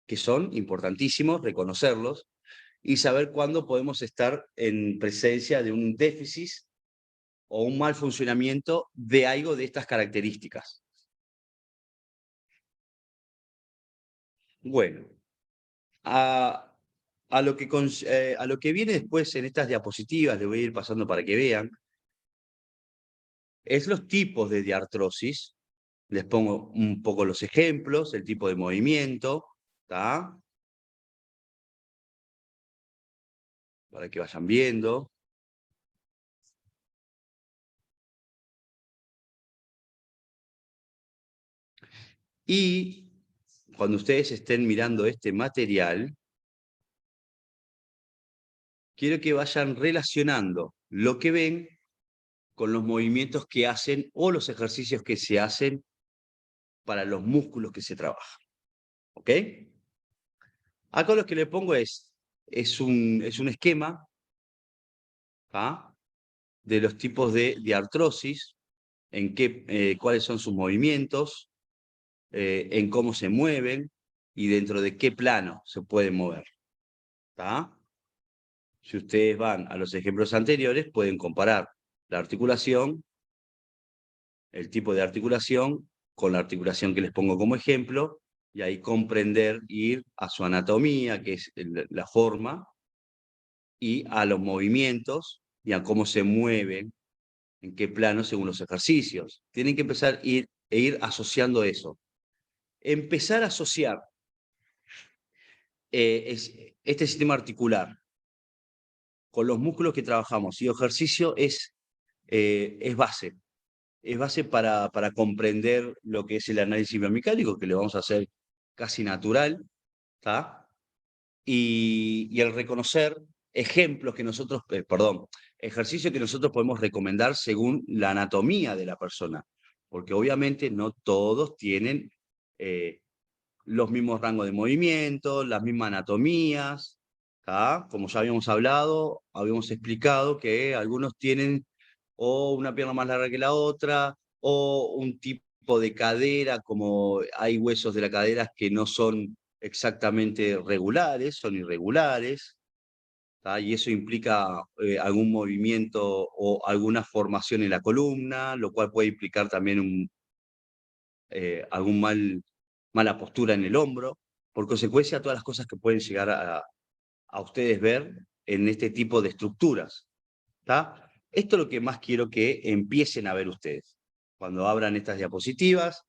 que son importantísimos reconocerlos y saber cuándo podemos estar en presencia de un déficit o un mal funcionamiento de algo de estas características. Bueno, a lo que viene después en estas diapositivas, le voy a ir pasando para que vean, es los tipos de diartrosis. Les pongo un poco los ejemplos, el tipo de movimiento, ¿tá? Para que vayan viendo. Y cuando ustedes estén mirando este material, quiero que vayan relacionando lo que ven con los movimientos que hacen o los ejercicios que se hacen para los músculos que se trabajan. ¿Ok? Acá lo que le pongo es un esquema, ¿ah? De los tipos de artrosis, cuáles son sus movimientos, en cómo se mueven y dentro de qué plano se pueden mover. ¿Tá? Si ustedes van a los ejemplos anteriores, pueden comparar la articulación, el tipo de articulación, con la articulación que les pongo como ejemplo, y ahí comprender, ir a su anatomía, que es la forma, y a los movimientos, y a cómo se mueven, en qué plano según los ejercicios. Tienen que empezar a ir asociando eso. Empezar a asociar este sistema articular con los músculos que trabajamos y ejercicio es base. Es base para comprender lo que es el análisis biomecánico, que le vamos a hacer casi natural, ¿tá? Y el reconocer ejemplos que nosotros, ejercicios que nosotros podemos recomendar según la anatomía de la persona, porque obviamente no todos tienen los mismos rangos de movimiento, las mismas anatomías, ¿tá? Como ya habíamos hablado, habíamos explicado que algunos tienen o una pierna más larga que la otra, o un tipo de cadera, como hay huesos de la cadera que no son exactamente regulares, son irregulares, ¿tá? Y eso implica algún movimiento o alguna formación en la columna, lo cual puede implicar también algún mala postura en el hombro, por consecuencia todas las cosas que pueden llegar a ustedes ver en este tipo de estructuras. ¿Tá? Esto es lo que más quiero que empiecen a ver ustedes. Cuando abran estas diapositivas,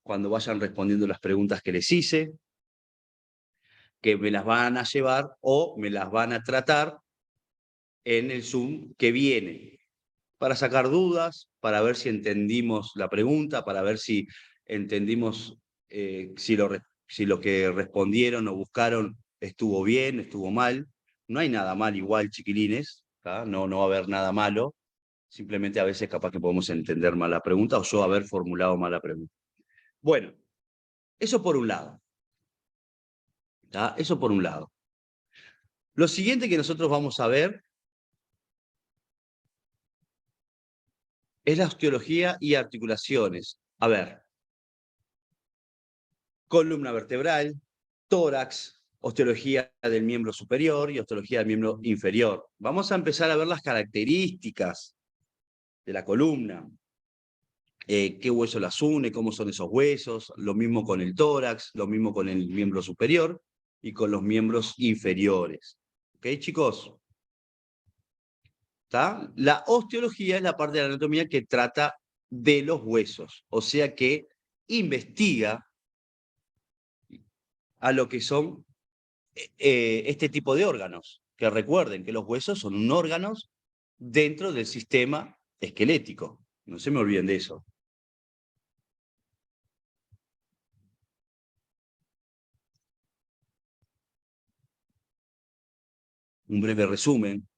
cuando vayan respondiendo las preguntas que les hice, que me las van a llevar o me las van a tratar en el Zoom que viene, para sacar dudas, para ver si entendimos la pregunta, para ver si entendimos si lo que respondieron o buscaron estuvo bien, estuvo mal. No hay nada mal igual, chiquilines, ¿tá? No va a haber nada malo. Simplemente a veces capaz que podemos entender mal la pregunta o yo haber formulado mal la pregunta. Bueno, eso por un lado. ¿Tá? Eso por un lado. Lo siguiente que nosotros vamos a ver es la osteología y articulaciones. A ver, columna vertebral, tórax, osteología del miembro superior y osteología del miembro inferior. Vamos a empezar a ver las características de la columna, qué hueso las une, cómo son esos huesos, lo mismo con el tórax, lo mismo con el miembro superior y con los miembros inferiores. ¿Ok, chicos? ¿Está? La osteología es la parte de la anatomía que trata de los huesos, o sea que investiga a lo que son este tipo de órganos, que recuerden que los huesos son órganos dentro del sistema esquelético. No se me olviden de eso. Un breve resumen.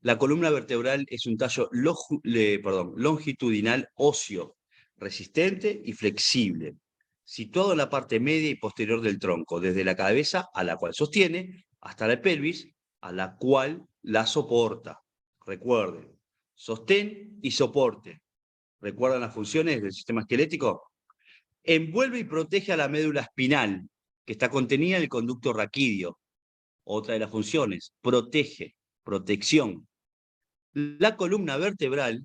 La columna vertebral es un tallo longitudinal óseo, resistente y flexible, situado en la parte media y posterior del tronco, desde la cabeza a la cual sostiene, hasta la pelvis, a la cual la soporta. Recuerden, sostén y soporte. ¿Recuerdan las funciones del sistema esquelético? Envuelve y protege a la médula espinal, que está contenida en el conducto raquídeo. Otra de las funciones, protege, protección. La columna vertebral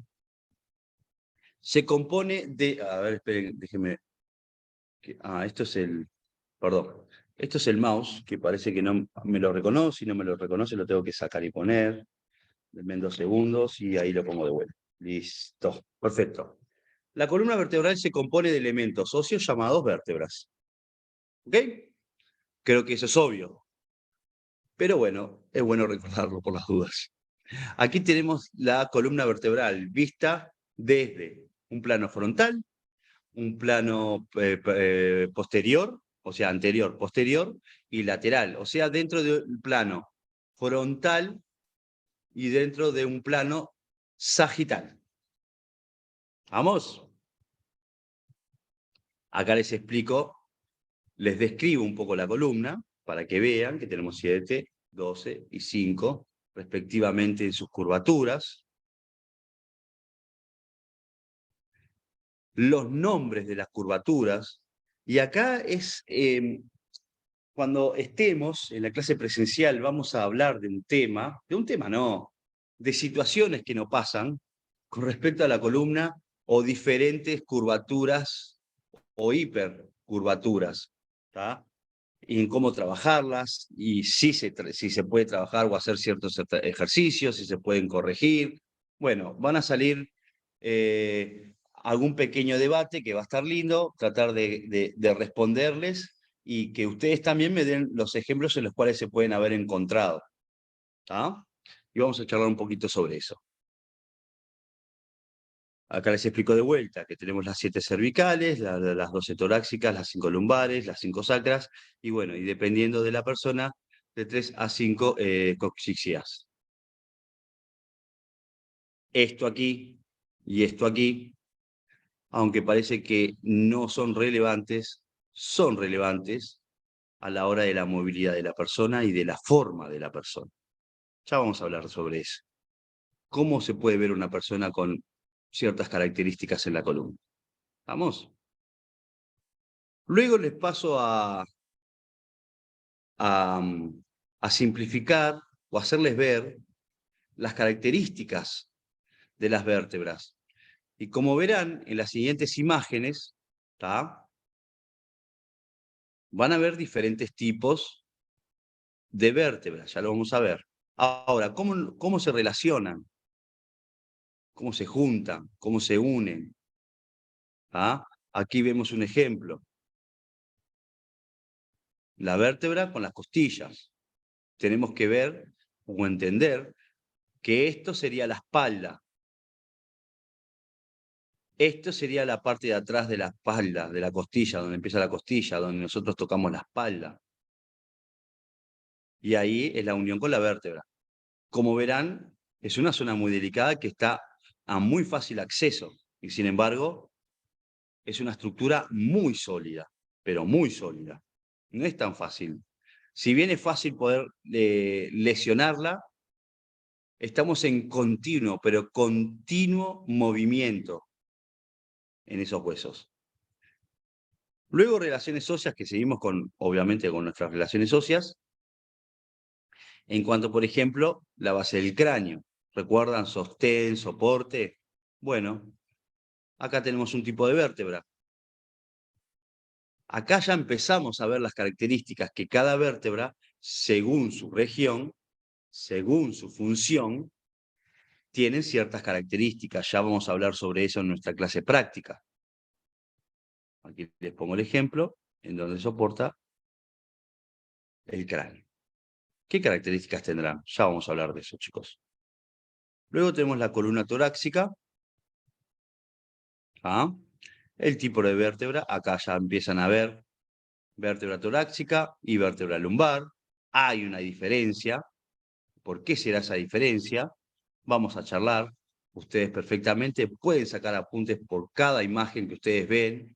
se compone de... A ver, esperen, déjenme... esto es el... Perdón. Esto es el mouse, que parece que no me lo reconoce. Si no me lo reconoce, lo tengo que sacar y poner. Denme 2 segundos y ahí lo pongo de vuelta. Listo. Perfecto. La columna vertebral se compone de elementos óseos llamados vértebras. ¿Ok? Creo que eso es obvio. Pero bueno, es bueno recordarlo por las dudas. Aquí tenemos la columna vertebral vista desde un plano frontal, un plano posterior, o sea, anterior, posterior, y lateral, o sea, dentro de un plano frontal y dentro de un plano sagital. ¿Vamos? Acá les explico, les describo un poco la columna para que vean que tenemos 7, 12 y 5, respectivamente en sus curvaturas. Los nombres de las curvaturas, y acá es, cuando estemos en la clase presencial, vamos a hablar de un tema no, de situaciones que nos pasan con respecto a la columna o diferentes curvaturas o hipercurvaturas, ¿tá? Y en cómo trabajarlas, y si se puede trabajar o hacer ciertos ejercicios, si se pueden corregir. Bueno, van a salir algún pequeño debate que va a estar lindo, tratar de responderles y que ustedes también me den los ejemplos en los cuales se pueden haber encontrado. ¿Tá? Y vamos a charlar un poquito sobre eso. Acá les explico de vuelta que tenemos las 7 cervicales, las 12 torácicas, las 5 lumbares, las 5 sacras, y bueno, y dependiendo de la persona, de 3 a 5 coxíceas. Esto aquí y esto aquí, aunque parece que no son relevantes a la hora de la movilidad de la persona y de la forma de la persona. Ya vamos a hablar sobre eso. ¿Cómo se puede ver una persona con ciertas características en la columna? ¿Vamos? Luego les paso a, a simplificar o hacerles ver las características de las vértebras. Y como verán en las siguientes imágenes, ¿tá? Van a ver diferentes tipos de vértebras, ya lo vamos a ver. Ahora, ¿cómo se relacionan? ¿Cómo se juntan? ¿Cómo se unen? ¿Ah? Aquí vemos un ejemplo. La vértebra con las costillas. Tenemos que ver o entender que esto sería la espalda. Esto sería la parte de atrás de la espalda, de la costilla, donde empieza la costilla, donde nosotros tocamos la espalda. Y ahí es la unión con la vértebra. Como verán, es una zona muy delicada que está a muy fácil acceso. Y sin embargo, es una estructura muy sólida, pero muy sólida. No es tan fácil. Si bien es fácil poder lesionarla, estamos en continuo, pero continuo movimiento en esos huesos. Luego relaciones óseas, que seguimos con, obviamente, con nuestras relaciones óseas, en cuanto, por ejemplo, la base del cráneo. ¿Recuerdan sostén, soporte? Bueno, acá tenemos un tipo de vértebra. Acá ya empezamos a ver las características que cada vértebra, según su región, según su función, tienen ciertas características. Ya vamos a hablar sobre eso en nuestra clase práctica. Aquí les pongo el ejemplo en donde soporta el cráneo. ¿Qué características tendrán? Ya vamos a hablar de eso, chicos. Luego tenemos la columna torácica. ¿Ah? El tipo de vértebra, acá ya empiezan a ver vértebra torácica y vértebra lumbar. Hay una diferencia. ¿Por qué será esa diferencia? Vamos a charlar. Ustedes perfectamente pueden sacar apuntes por cada imagen que ustedes ven.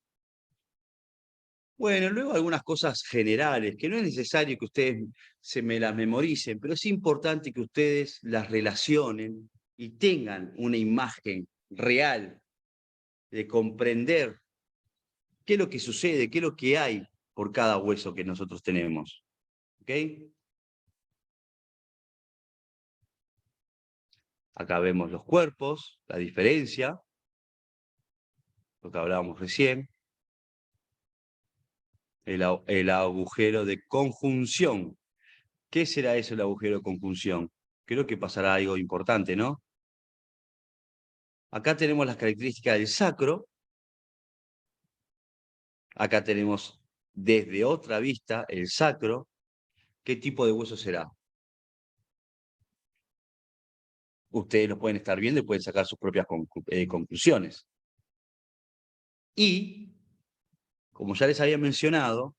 Bueno, luego algunas cosas generales, que no es necesario que ustedes se me las memoricen, pero es importante que ustedes las relacionen y tengan una imagen real de comprender qué es lo que sucede, qué es lo que hay por cada hueso que nosotros tenemos. ¿Ok? Acá vemos los cuerpos, la diferencia, lo que hablábamos recién, el agujero de conjunción. ¿Qué será eso el agujero de conjunción? Creo que pasará algo importante, ¿no? Acá tenemos las características del sacro. Acá tenemos desde otra vista el sacro. ¿Qué tipo de hueso será? Ustedes lo pueden estar viendo y pueden sacar sus propias conclusiones. Y, como ya les había mencionado,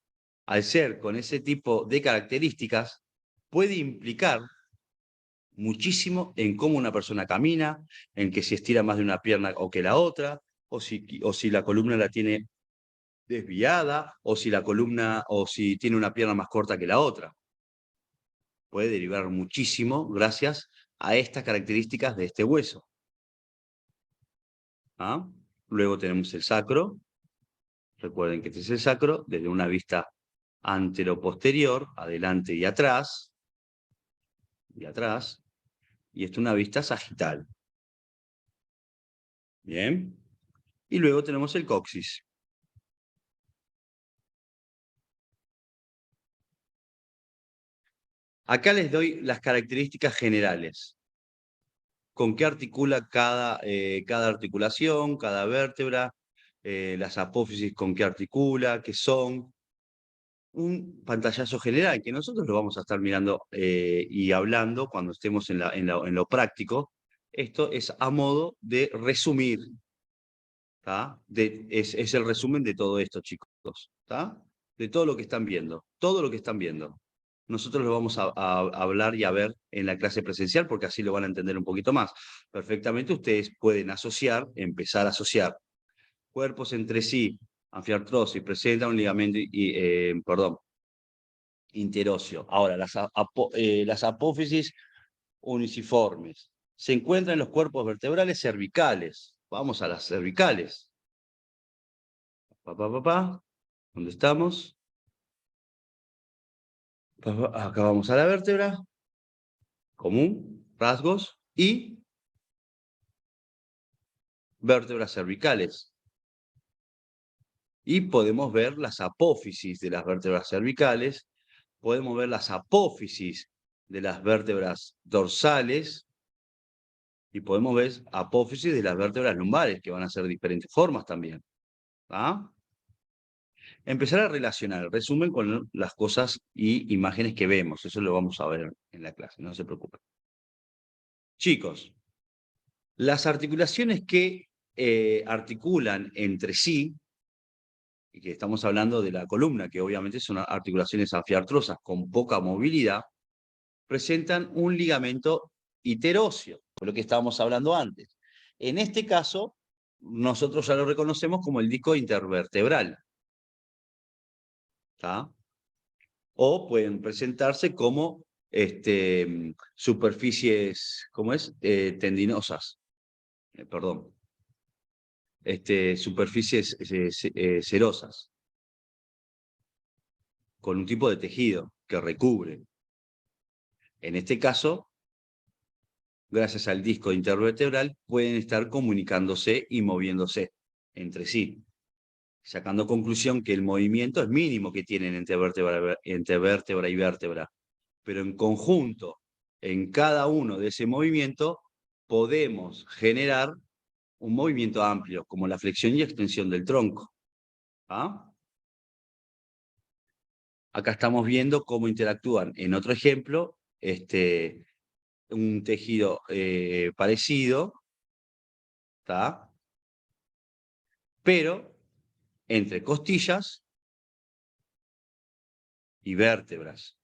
al ser con ese tipo de características, puede implicar muchísimo en cómo una persona camina, en que si estira más de una pierna o que la otra, o si la columna la tiene desviada, o si la columna, o si tiene una pierna más corta que la otra. Puede derivar muchísimo gracias a estas características de este hueso. ¿Ah? Luego tenemos el sacro. Recuerden que este es el sacro desde una vista antero-posterior, adelante y atrás, y esto es una vista sagital. Bien. Y luego tenemos el coxis. Acá les doy las características generales. Con qué articula cada articulación, cada vértebra, las apófisis con qué articula, qué son. Un pantallazo general que nosotros lo vamos a estar mirando y hablando cuando estemos en lo práctico. Esto es a modo de resumir. Es el resumen de todo esto, chicos. ¿Tá? De todo lo que están viendo. Todo lo que están viendo. Nosotros lo vamos a hablar y a ver en la clase presencial porque así lo van a entender un poquito más. Perfectamente ustedes pueden asociar, empezar a asociar cuerpos entre sí, anfiartrosis, presenta un ligamento, interóseo. Ahora, las apófisis uniciformes se encuentran en los cuerpos vertebrales cervicales. Vamos a las cervicales. ¿Dónde estamos? Acá vamos a la vértebra común, rasgos y vértebras cervicales. Y podemos ver las apófisis de las vértebras cervicales, podemos ver las apófisis de las vértebras dorsales y podemos ver apófisis de las vértebras lumbares, que van a ser de diferentes formas también. ¿Ah? Empezar a relacionar el resumen con las cosas y imágenes que vemos. Eso lo vamos a ver en la clase, no se preocupen. Chicos, las articulaciones que articulan entre sí, y que estamos hablando de la columna, que obviamente son articulaciones anfiartrosas con poca movilidad, presentan un ligamento iteróseo, por lo que estábamos hablando antes. En este caso, nosotros ya lo reconocemos como el disco intervertebral. ¿Tá? O pueden presentarse como superficies, ¿cómo es? Tendinosas, perdón. Superficies serosas. con un tipo de tejido que recubre. En este caso, gracias al disco intervertebral, pueden estar comunicándose y moviéndose entre sí, sacando conclusión que el movimiento es mínimo que tienen entre vértebra y vértebra, pero en conjunto, en cada uno de ese movimiento, podemos generar un movimiento amplio, como la flexión y extensión del tronco. ¿Ah? Acá estamos viendo cómo interactúan, en otro ejemplo, un tejido parecido, ¿tá? Pero entre costillas y vértebras.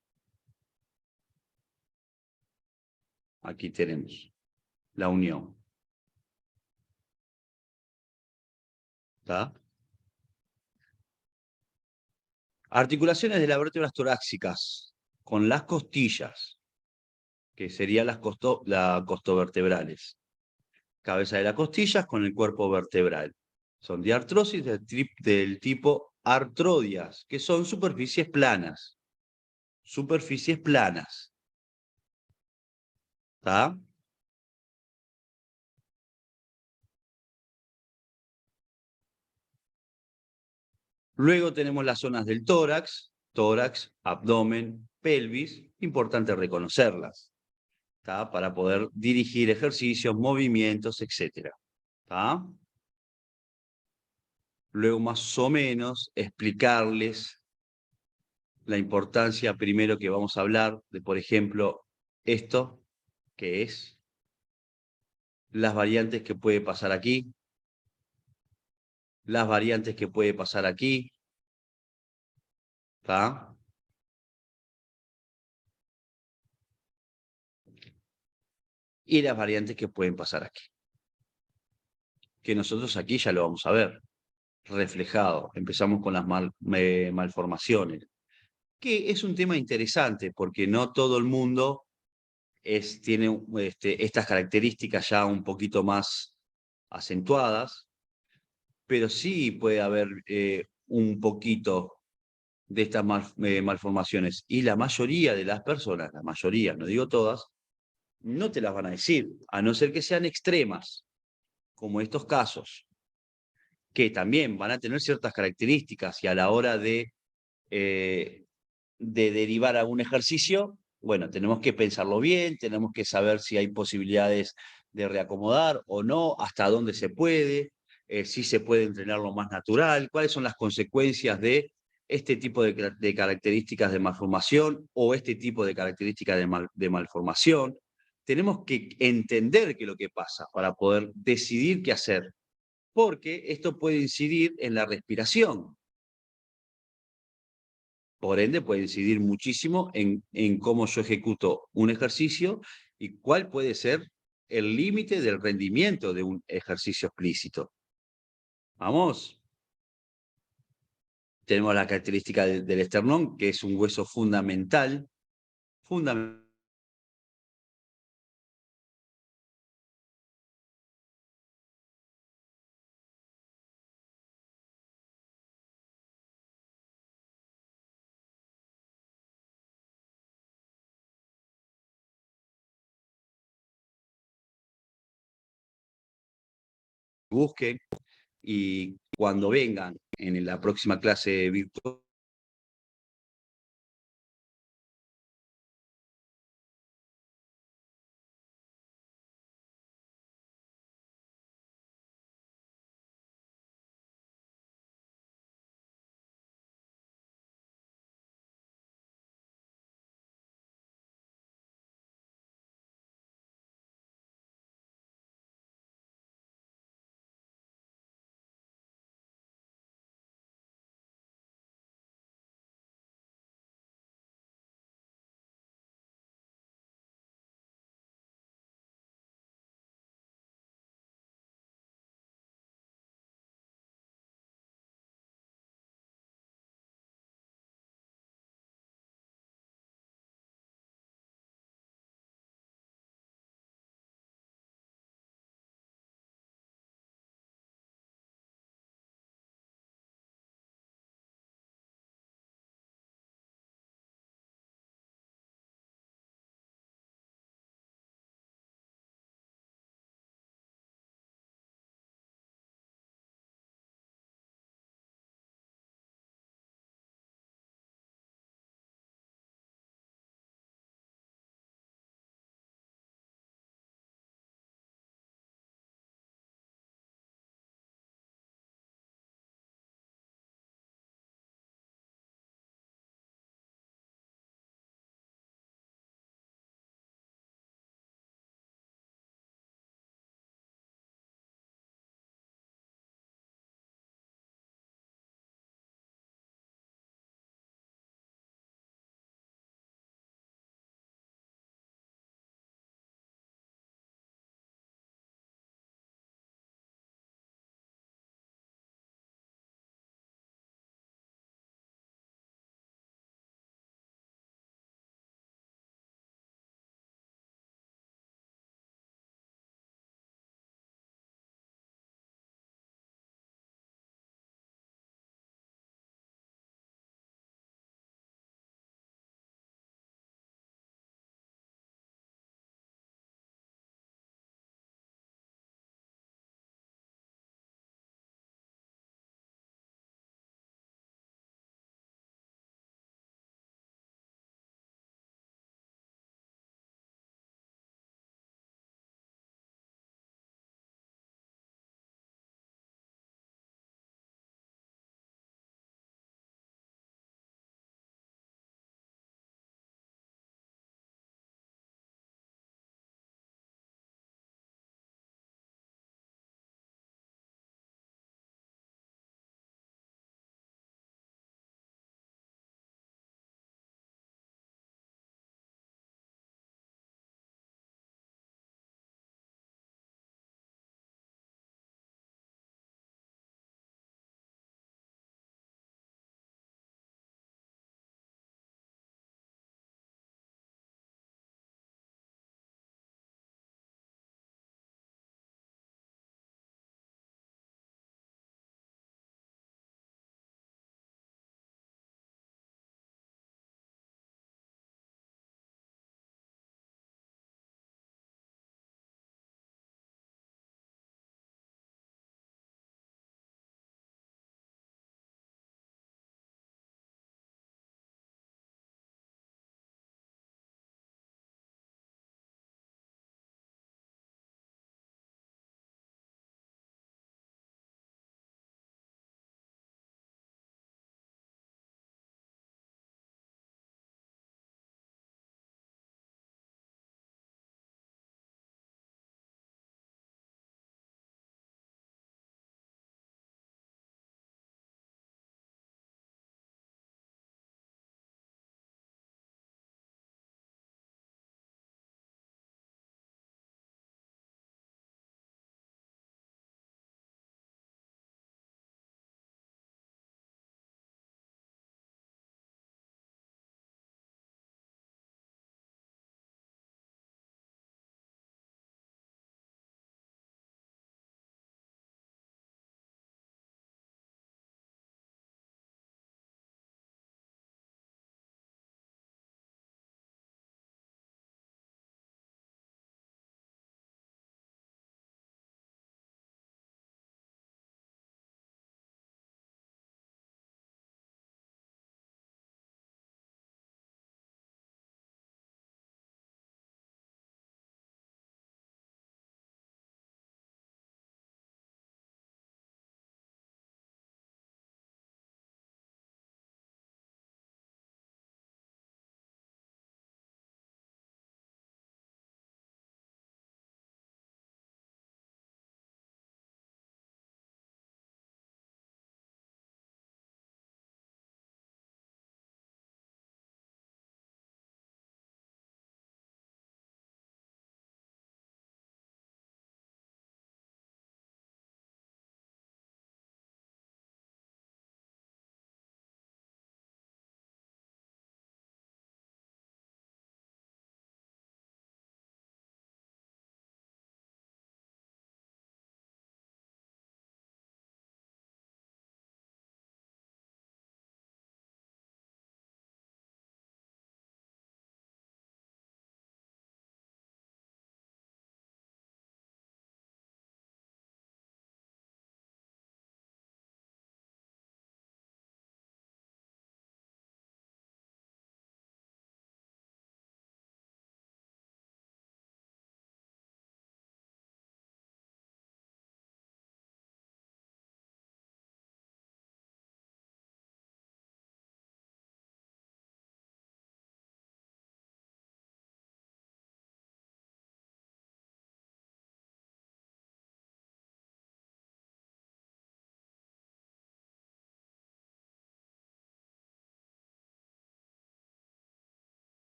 Aquí tenemos la unión. ¿Tá? Articulaciones de las vértebras torácicas con las costillas, que serían las costovertebrales. Cabeza de las costillas con el cuerpo vertebral. Son diartrosis del tipo artrodias, que son superficies planas. Superficies planas. ¿Tá? Luego tenemos las zonas del tórax, abdomen, pelvis, importante reconocerlas, ¿tá? Para poder dirigir ejercicios, movimientos, etc. ¿Tá? Luego más o menos explicarles la importancia primero que vamos a hablar de, por ejemplo, esto, que es las variantes que puede pasar aquí, las variantes que puede pasar aquí, ¿tá? Y las variantes que pueden pasar aquí. Que nosotros aquí ya lo vamos a ver reflejado. Empezamos con las malformaciones, que es un tema interesante porque no todo el mundo tiene estas características ya un poquito más acentuadas, pero sí puede haber un poquito de estas malformaciones. Y la mayoría de las personas, la mayoría, no digo todas, no te las van a decir, a no ser que sean extremas, como estos casos, que también van a tener ciertas características y a la hora eh, de derivar algún ejercicio, bueno, tenemos que pensarlo bien, tenemos que saber si hay posibilidades de reacomodar o no, hasta dónde se puede, si se puede entrenar lo más natural, cuáles son las consecuencias de este tipo de características de malformación o este tipo de características de malformación. Tenemos que entender qué es lo que pasa para poder decidir qué hacer, porque esto puede incidir en la respiración. Por ende, puede incidir muchísimo en cómo yo ejecuto un ejercicio y cuál puede ser el límite del rendimiento de un ejercicio explícito. Vamos. Tenemos la característica del esternón, que es un hueso fundamental, fundamental que busquen y cuando vengan en la próxima clase virtual,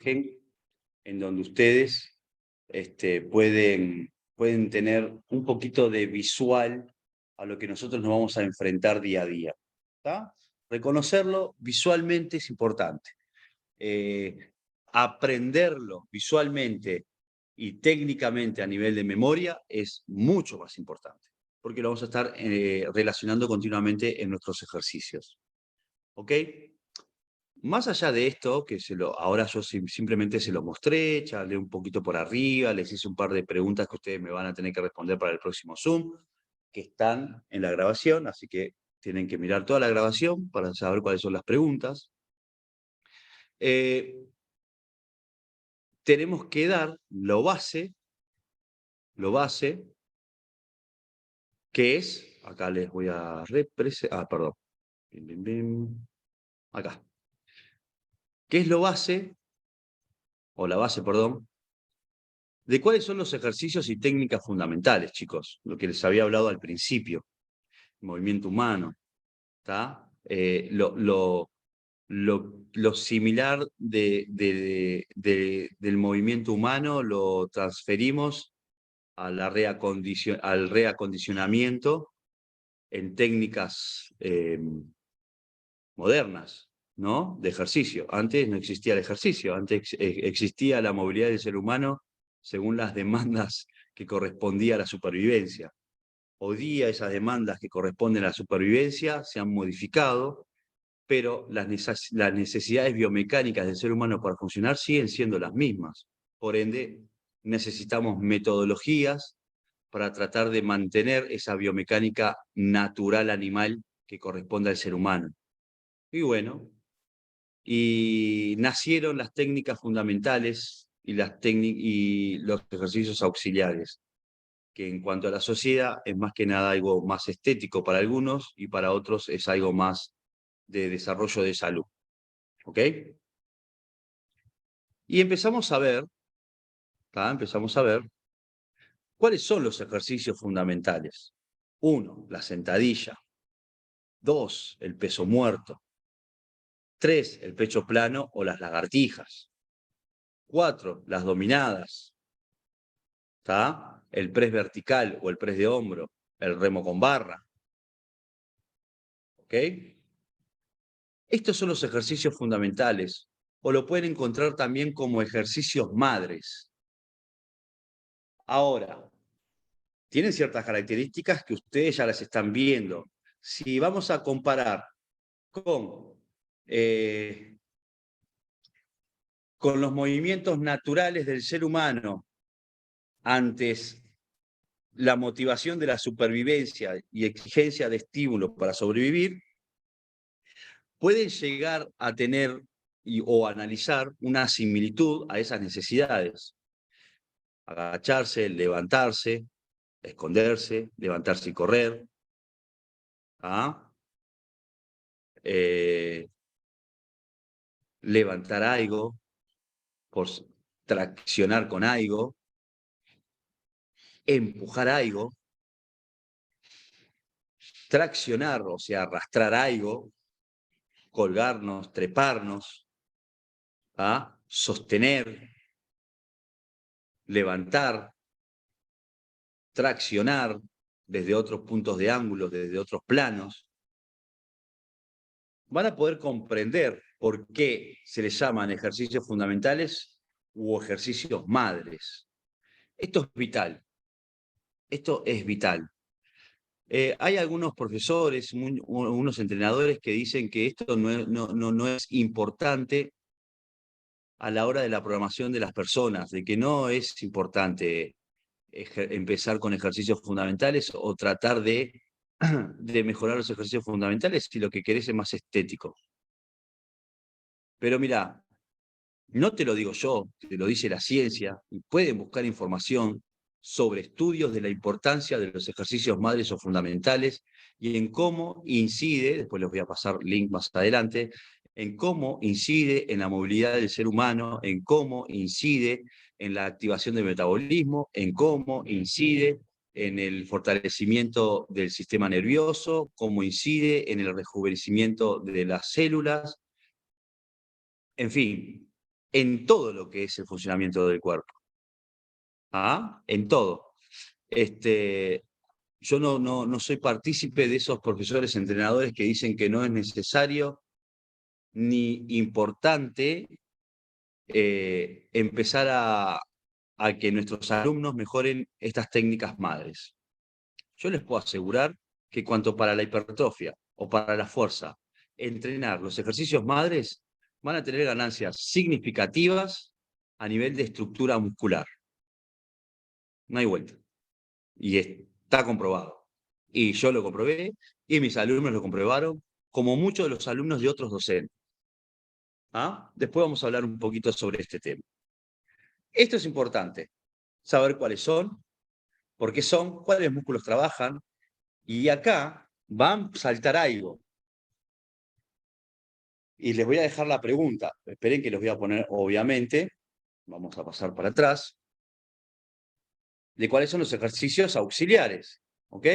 en donde ustedes pueden tener un poquito de visual a lo que nosotros nos vamos a enfrentar día a día. ¿Tá? Reconocerlo visualmente es importante. Aprenderlo visualmente y técnicamente a nivel de memoria es mucho más importante, porque lo vamos a estar relacionando continuamente en nuestros ejercicios. ¿Ok? Más allá de esto, que ahora yo simplemente se lo mostré, charlé un poquito por arriba, les hice un par de preguntas que ustedes me van a tener que responder para el próximo Zoom, que están en la grabación, así que tienen que mirar toda la grabación para saber cuáles son las preguntas. Tenemos que dar lo base, que es, acá les voy a representar, perdón, acá. ¿Qué es lo base, o la base, perdón, de cuáles son los ejercicios y técnicas fundamentales, chicos? Lo que les había hablado al principio, movimiento humano, ¿está? Lo similar del movimiento humano lo transferimos al reacondicionamiento en técnicas modernas, ¿no? De ejercicio. Antes no existía el ejercicio, antes existía la movilidad del ser humano según las demandas que correspondía a la supervivencia. Hoy día esas demandas que corresponden a la supervivencia se han modificado, pero las necesidades biomecánicas del ser humano para funcionar siguen siendo las mismas. Por ende, necesitamos metodologías para tratar de mantener esa biomecánica natural animal que corresponde al ser humano. Y bueno, y nacieron las técnicas fundamentales y los ejercicios auxiliares, que en cuanto a la sociedad es más que nada algo más estético para algunos y para otros es algo más de desarrollo de salud. ¿Ok? Y empezamos a ver cuáles son los ejercicios fundamentales. 1, la sentadilla. 2, el peso muerto. 3, el pecho plano o las lagartijas. 4, las dominadas. ¿Está? El press vertical o el press de hombro. El remo con barra. ¿Ok? Estos son los ejercicios fundamentales, o lo pueden encontrar también como ejercicios madres. Ahora, tienen ciertas características que ustedes ya las están viendo. Si vamos a comparar con los movimientos naturales del ser humano antes la motivación de la supervivencia y exigencia de estímulos para sobrevivir, pueden llegar a tener o analizar una similitud a esas necesidades. Agacharse, levantarse, esconderse, levantarse y correr. Levantar algo, por traccionar con algo, empujar algo, traccionar, o sea, arrastrar algo, colgarnos, treparnos, sostener, levantar, traccionar desde otros puntos de ángulo, desde otros planos. Van a poder comprender por qué se les llaman ejercicios fundamentales u ejercicios madres. Esto es vital. Esto es vital. Hay algunos profesores, unos entrenadores que dicen que esto no es importante a la hora de la programación de las personas, de que no es importante empezar con ejercicios fundamentales o tratar de mejorar los ejercicios fundamentales si lo que querés es más estético. Pero mira, no te lo digo yo, te lo dice la ciencia, y pueden buscar información sobre estudios de la importancia de los ejercicios madres o fundamentales y en cómo incide, después les voy a pasar link más adelante, en cómo incide en la movilidad del ser humano, en cómo incide en la activación del metabolismo, en cómo incide en el fortalecimiento del sistema nervioso, cómo incide en el rejuvenecimiento de las células, en fin. en todo lo que es el funcionamiento del cuerpo. ¿Ah? En todo. Yo no soy partícipe de esos profesores entrenadores que dicen que no es necesario ni importante empezar a que nuestros alumnos mejoren estas técnicas madres. Yo les puedo asegurar que cuanto para la hipertrofia o para la fuerza, entrenar los ejercicios madres van a tener ganancias significativas a nivel de estructura muscular. No hay vuelta. Y está comprobado. Y yo lo comprobé, y mis alumnos lo comprobaron, como muchos de los alumnos de otros docentes. ¿Ah? Después vamos a hablar un poquito sobre este tema. Esto es importante, saber cuáles son, por qué son, cuáles músculos trabajan, y acá van a saltar algo. Y les voy a dejar la pregunta. Esperen que los voy a poner, obviamente. Vamos a pasar para atrás. De cuáles son los ejercicios auxiliares. ¿Ok?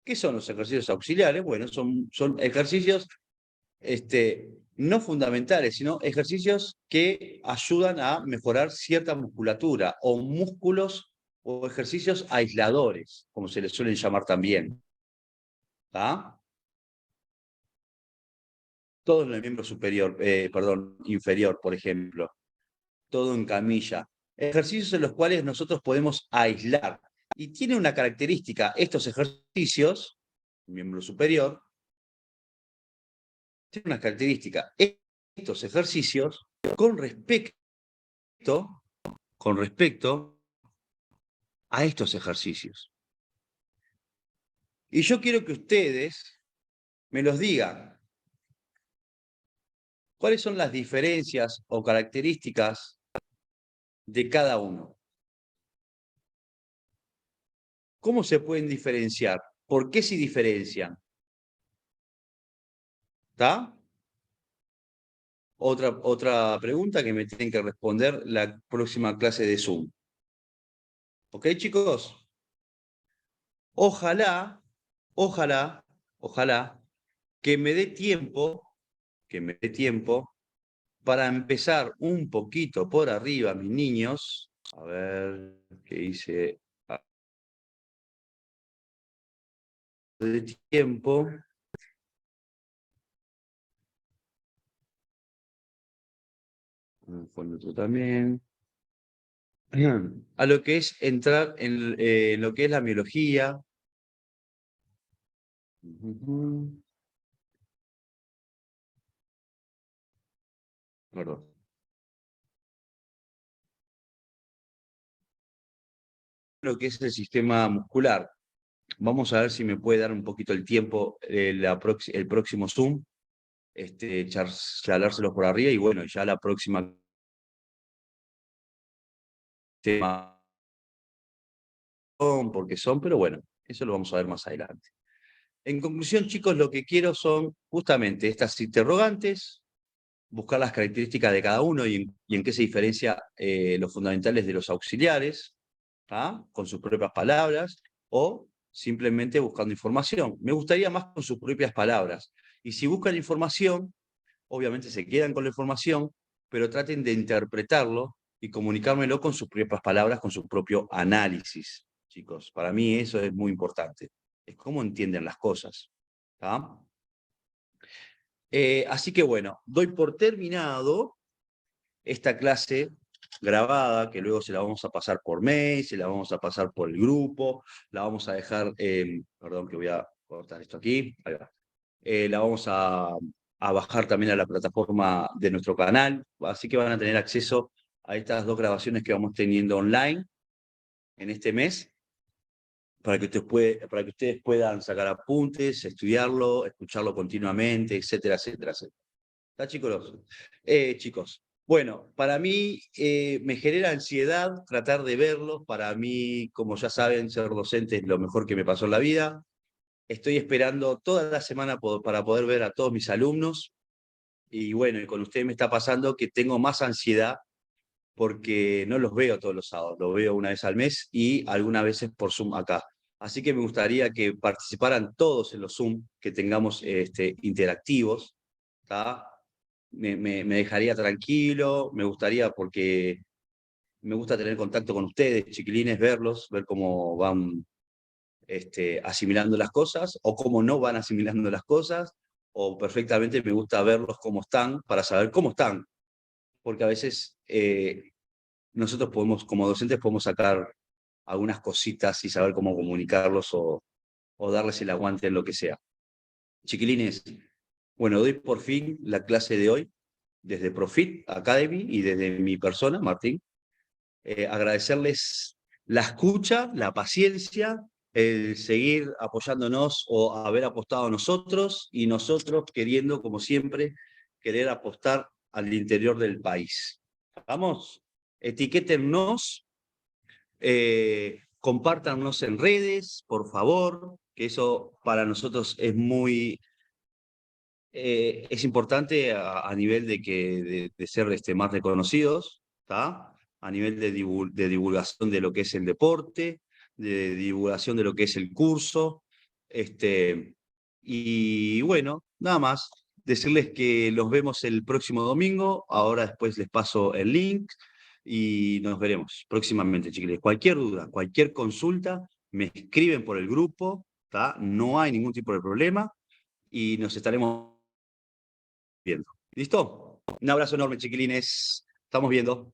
¿Qué son los ejercicios auxiliares? Bueno, son ejercicios no fundamentales, sino ejercicios que ayudan a mejorar cierta musculatura o músculos o ejercicios aisladores, como se les suelen llamar también. ¿Tá? Todo en el miembro superior, inferior, por ejemplo. Todo en camilla. Ejercicios en los cuales nosotros podemos aislar. Y tiene una característica, estos ejercicios, miembro superior, tiene una característica. Estos ejercicios, con respecto a estos ejercicios. Y yo quiero que ustedes me los digan. ¿Cuáles son las diferencias o características de cada uno? ¿Cómo se pueden diferenciar? ¿Por qué se diferencian? ¿Está? Otra pregunta que me tienen que responder la próxima clase de Zoom. ¿Ok, chicos? Ojalá que me dé tiempo para empezar un poquito por arriba, mis niños. A ver qué hice. De tiempo. Con otro también. A lo que es entrar en lo que es la biología. Perdón. Lo que es el sistema muscular. Vamos a ver si me puede dar un poquito el tiempo el próximo Zoom, charlárselos por arriba y bueno, ya la próxima tema porque son, pero bueno, eso lo vamos a ver más adelante. En conclusión, chicos, lo que quiero son justamente estas interrogantes, buscar las características de cada uno y en qué se diferencia los fundamentales de los auxiliares, ¿ah? Con sus propias palabras, o simplemente buscando información. Me gustaría más con sus propias palabras. Y si buscan información, obviamente se quedan con la información, pero traten de interpretarlo y comunicármelo con sus propias palabras, con su propio análisis, chicos. Para mí eso es muy importante. Es cómo entienden las cosas. ¿Tá? Así que bueno, doy por terminado esta clase grabada, que luego se la vamos a pasar por mail, se la vamos a pasar por el grupo, la vamos a dejar, perdón que voy a cortar esto aquí, ahí va. La vamos a bajar también a la plataforma de nuestro canal, así que van a tener acceso a estas dos grabaciones que vamos teniendo online en este mes, para que ustedes puedan sacar apuntes, estudiarlo, escucharlo continuamente, etcétera, etcétera, etcétera. ¿Está, chicos? Chicos, bueno, para mí me genera ansiedad tratar de verlos. Para mí, como ya saben, ser docente es lo mejor que me pasó en la vida. Estoy esperando toda la semana para poder ver a todos mis alumnos. Y bueno, y con ustedes me está pasando que tengo más ansiedad porque no los veo todos los sábados, los veo una vez al mes y algunas veces por Zoom acá. Así que me gustaría que participaran todos en los Zoom que tengamos interactivos, ¿tá? me dejaría tranquilo, me gustaría porque me gusta tener contacto con ustedes, chiquilines, verlos, ver cómo van asimilando las cosas o cómo no van asimilando las cosas, o perfectamente me gusta verlos cómo están para saber cómo están, porque a veces nosotros podemos, como docentes, podemos sacar algunas cositas y saber cómo comunicarlos o darles el aguante en lo que sea. Chiquilines, bueno, doy por fin la clase de hoy desde Profit Academy y desde mi persona, Martín. Agradecerles la escucha, la paciencia, el seguir apoyándonos o haber apostado a nosotros y nosotros queriendo, como siempre, querer apostar al interior del país. Vamos, etiquétennos, compártanos en redes, por favor, que eso para nosotros es es importante a nivel de ser más reconocidos, ¿tá? A nivel de divulgación de lo que es el deporte, de divulgación de lo que es el curso. Y bueno, nada más. Decirles que los vemos el próximo domingo. Ahora después les paso el link y nos veremos próximamente, chiquiles. Cualquier duda, cualquier consulta, me escriben por el grupo, ¿tá? No hay ningún tipo de problema y nos estaremos viendo. ¿Listo? Un abrazo enorme, chiquilines. Estamos viendo.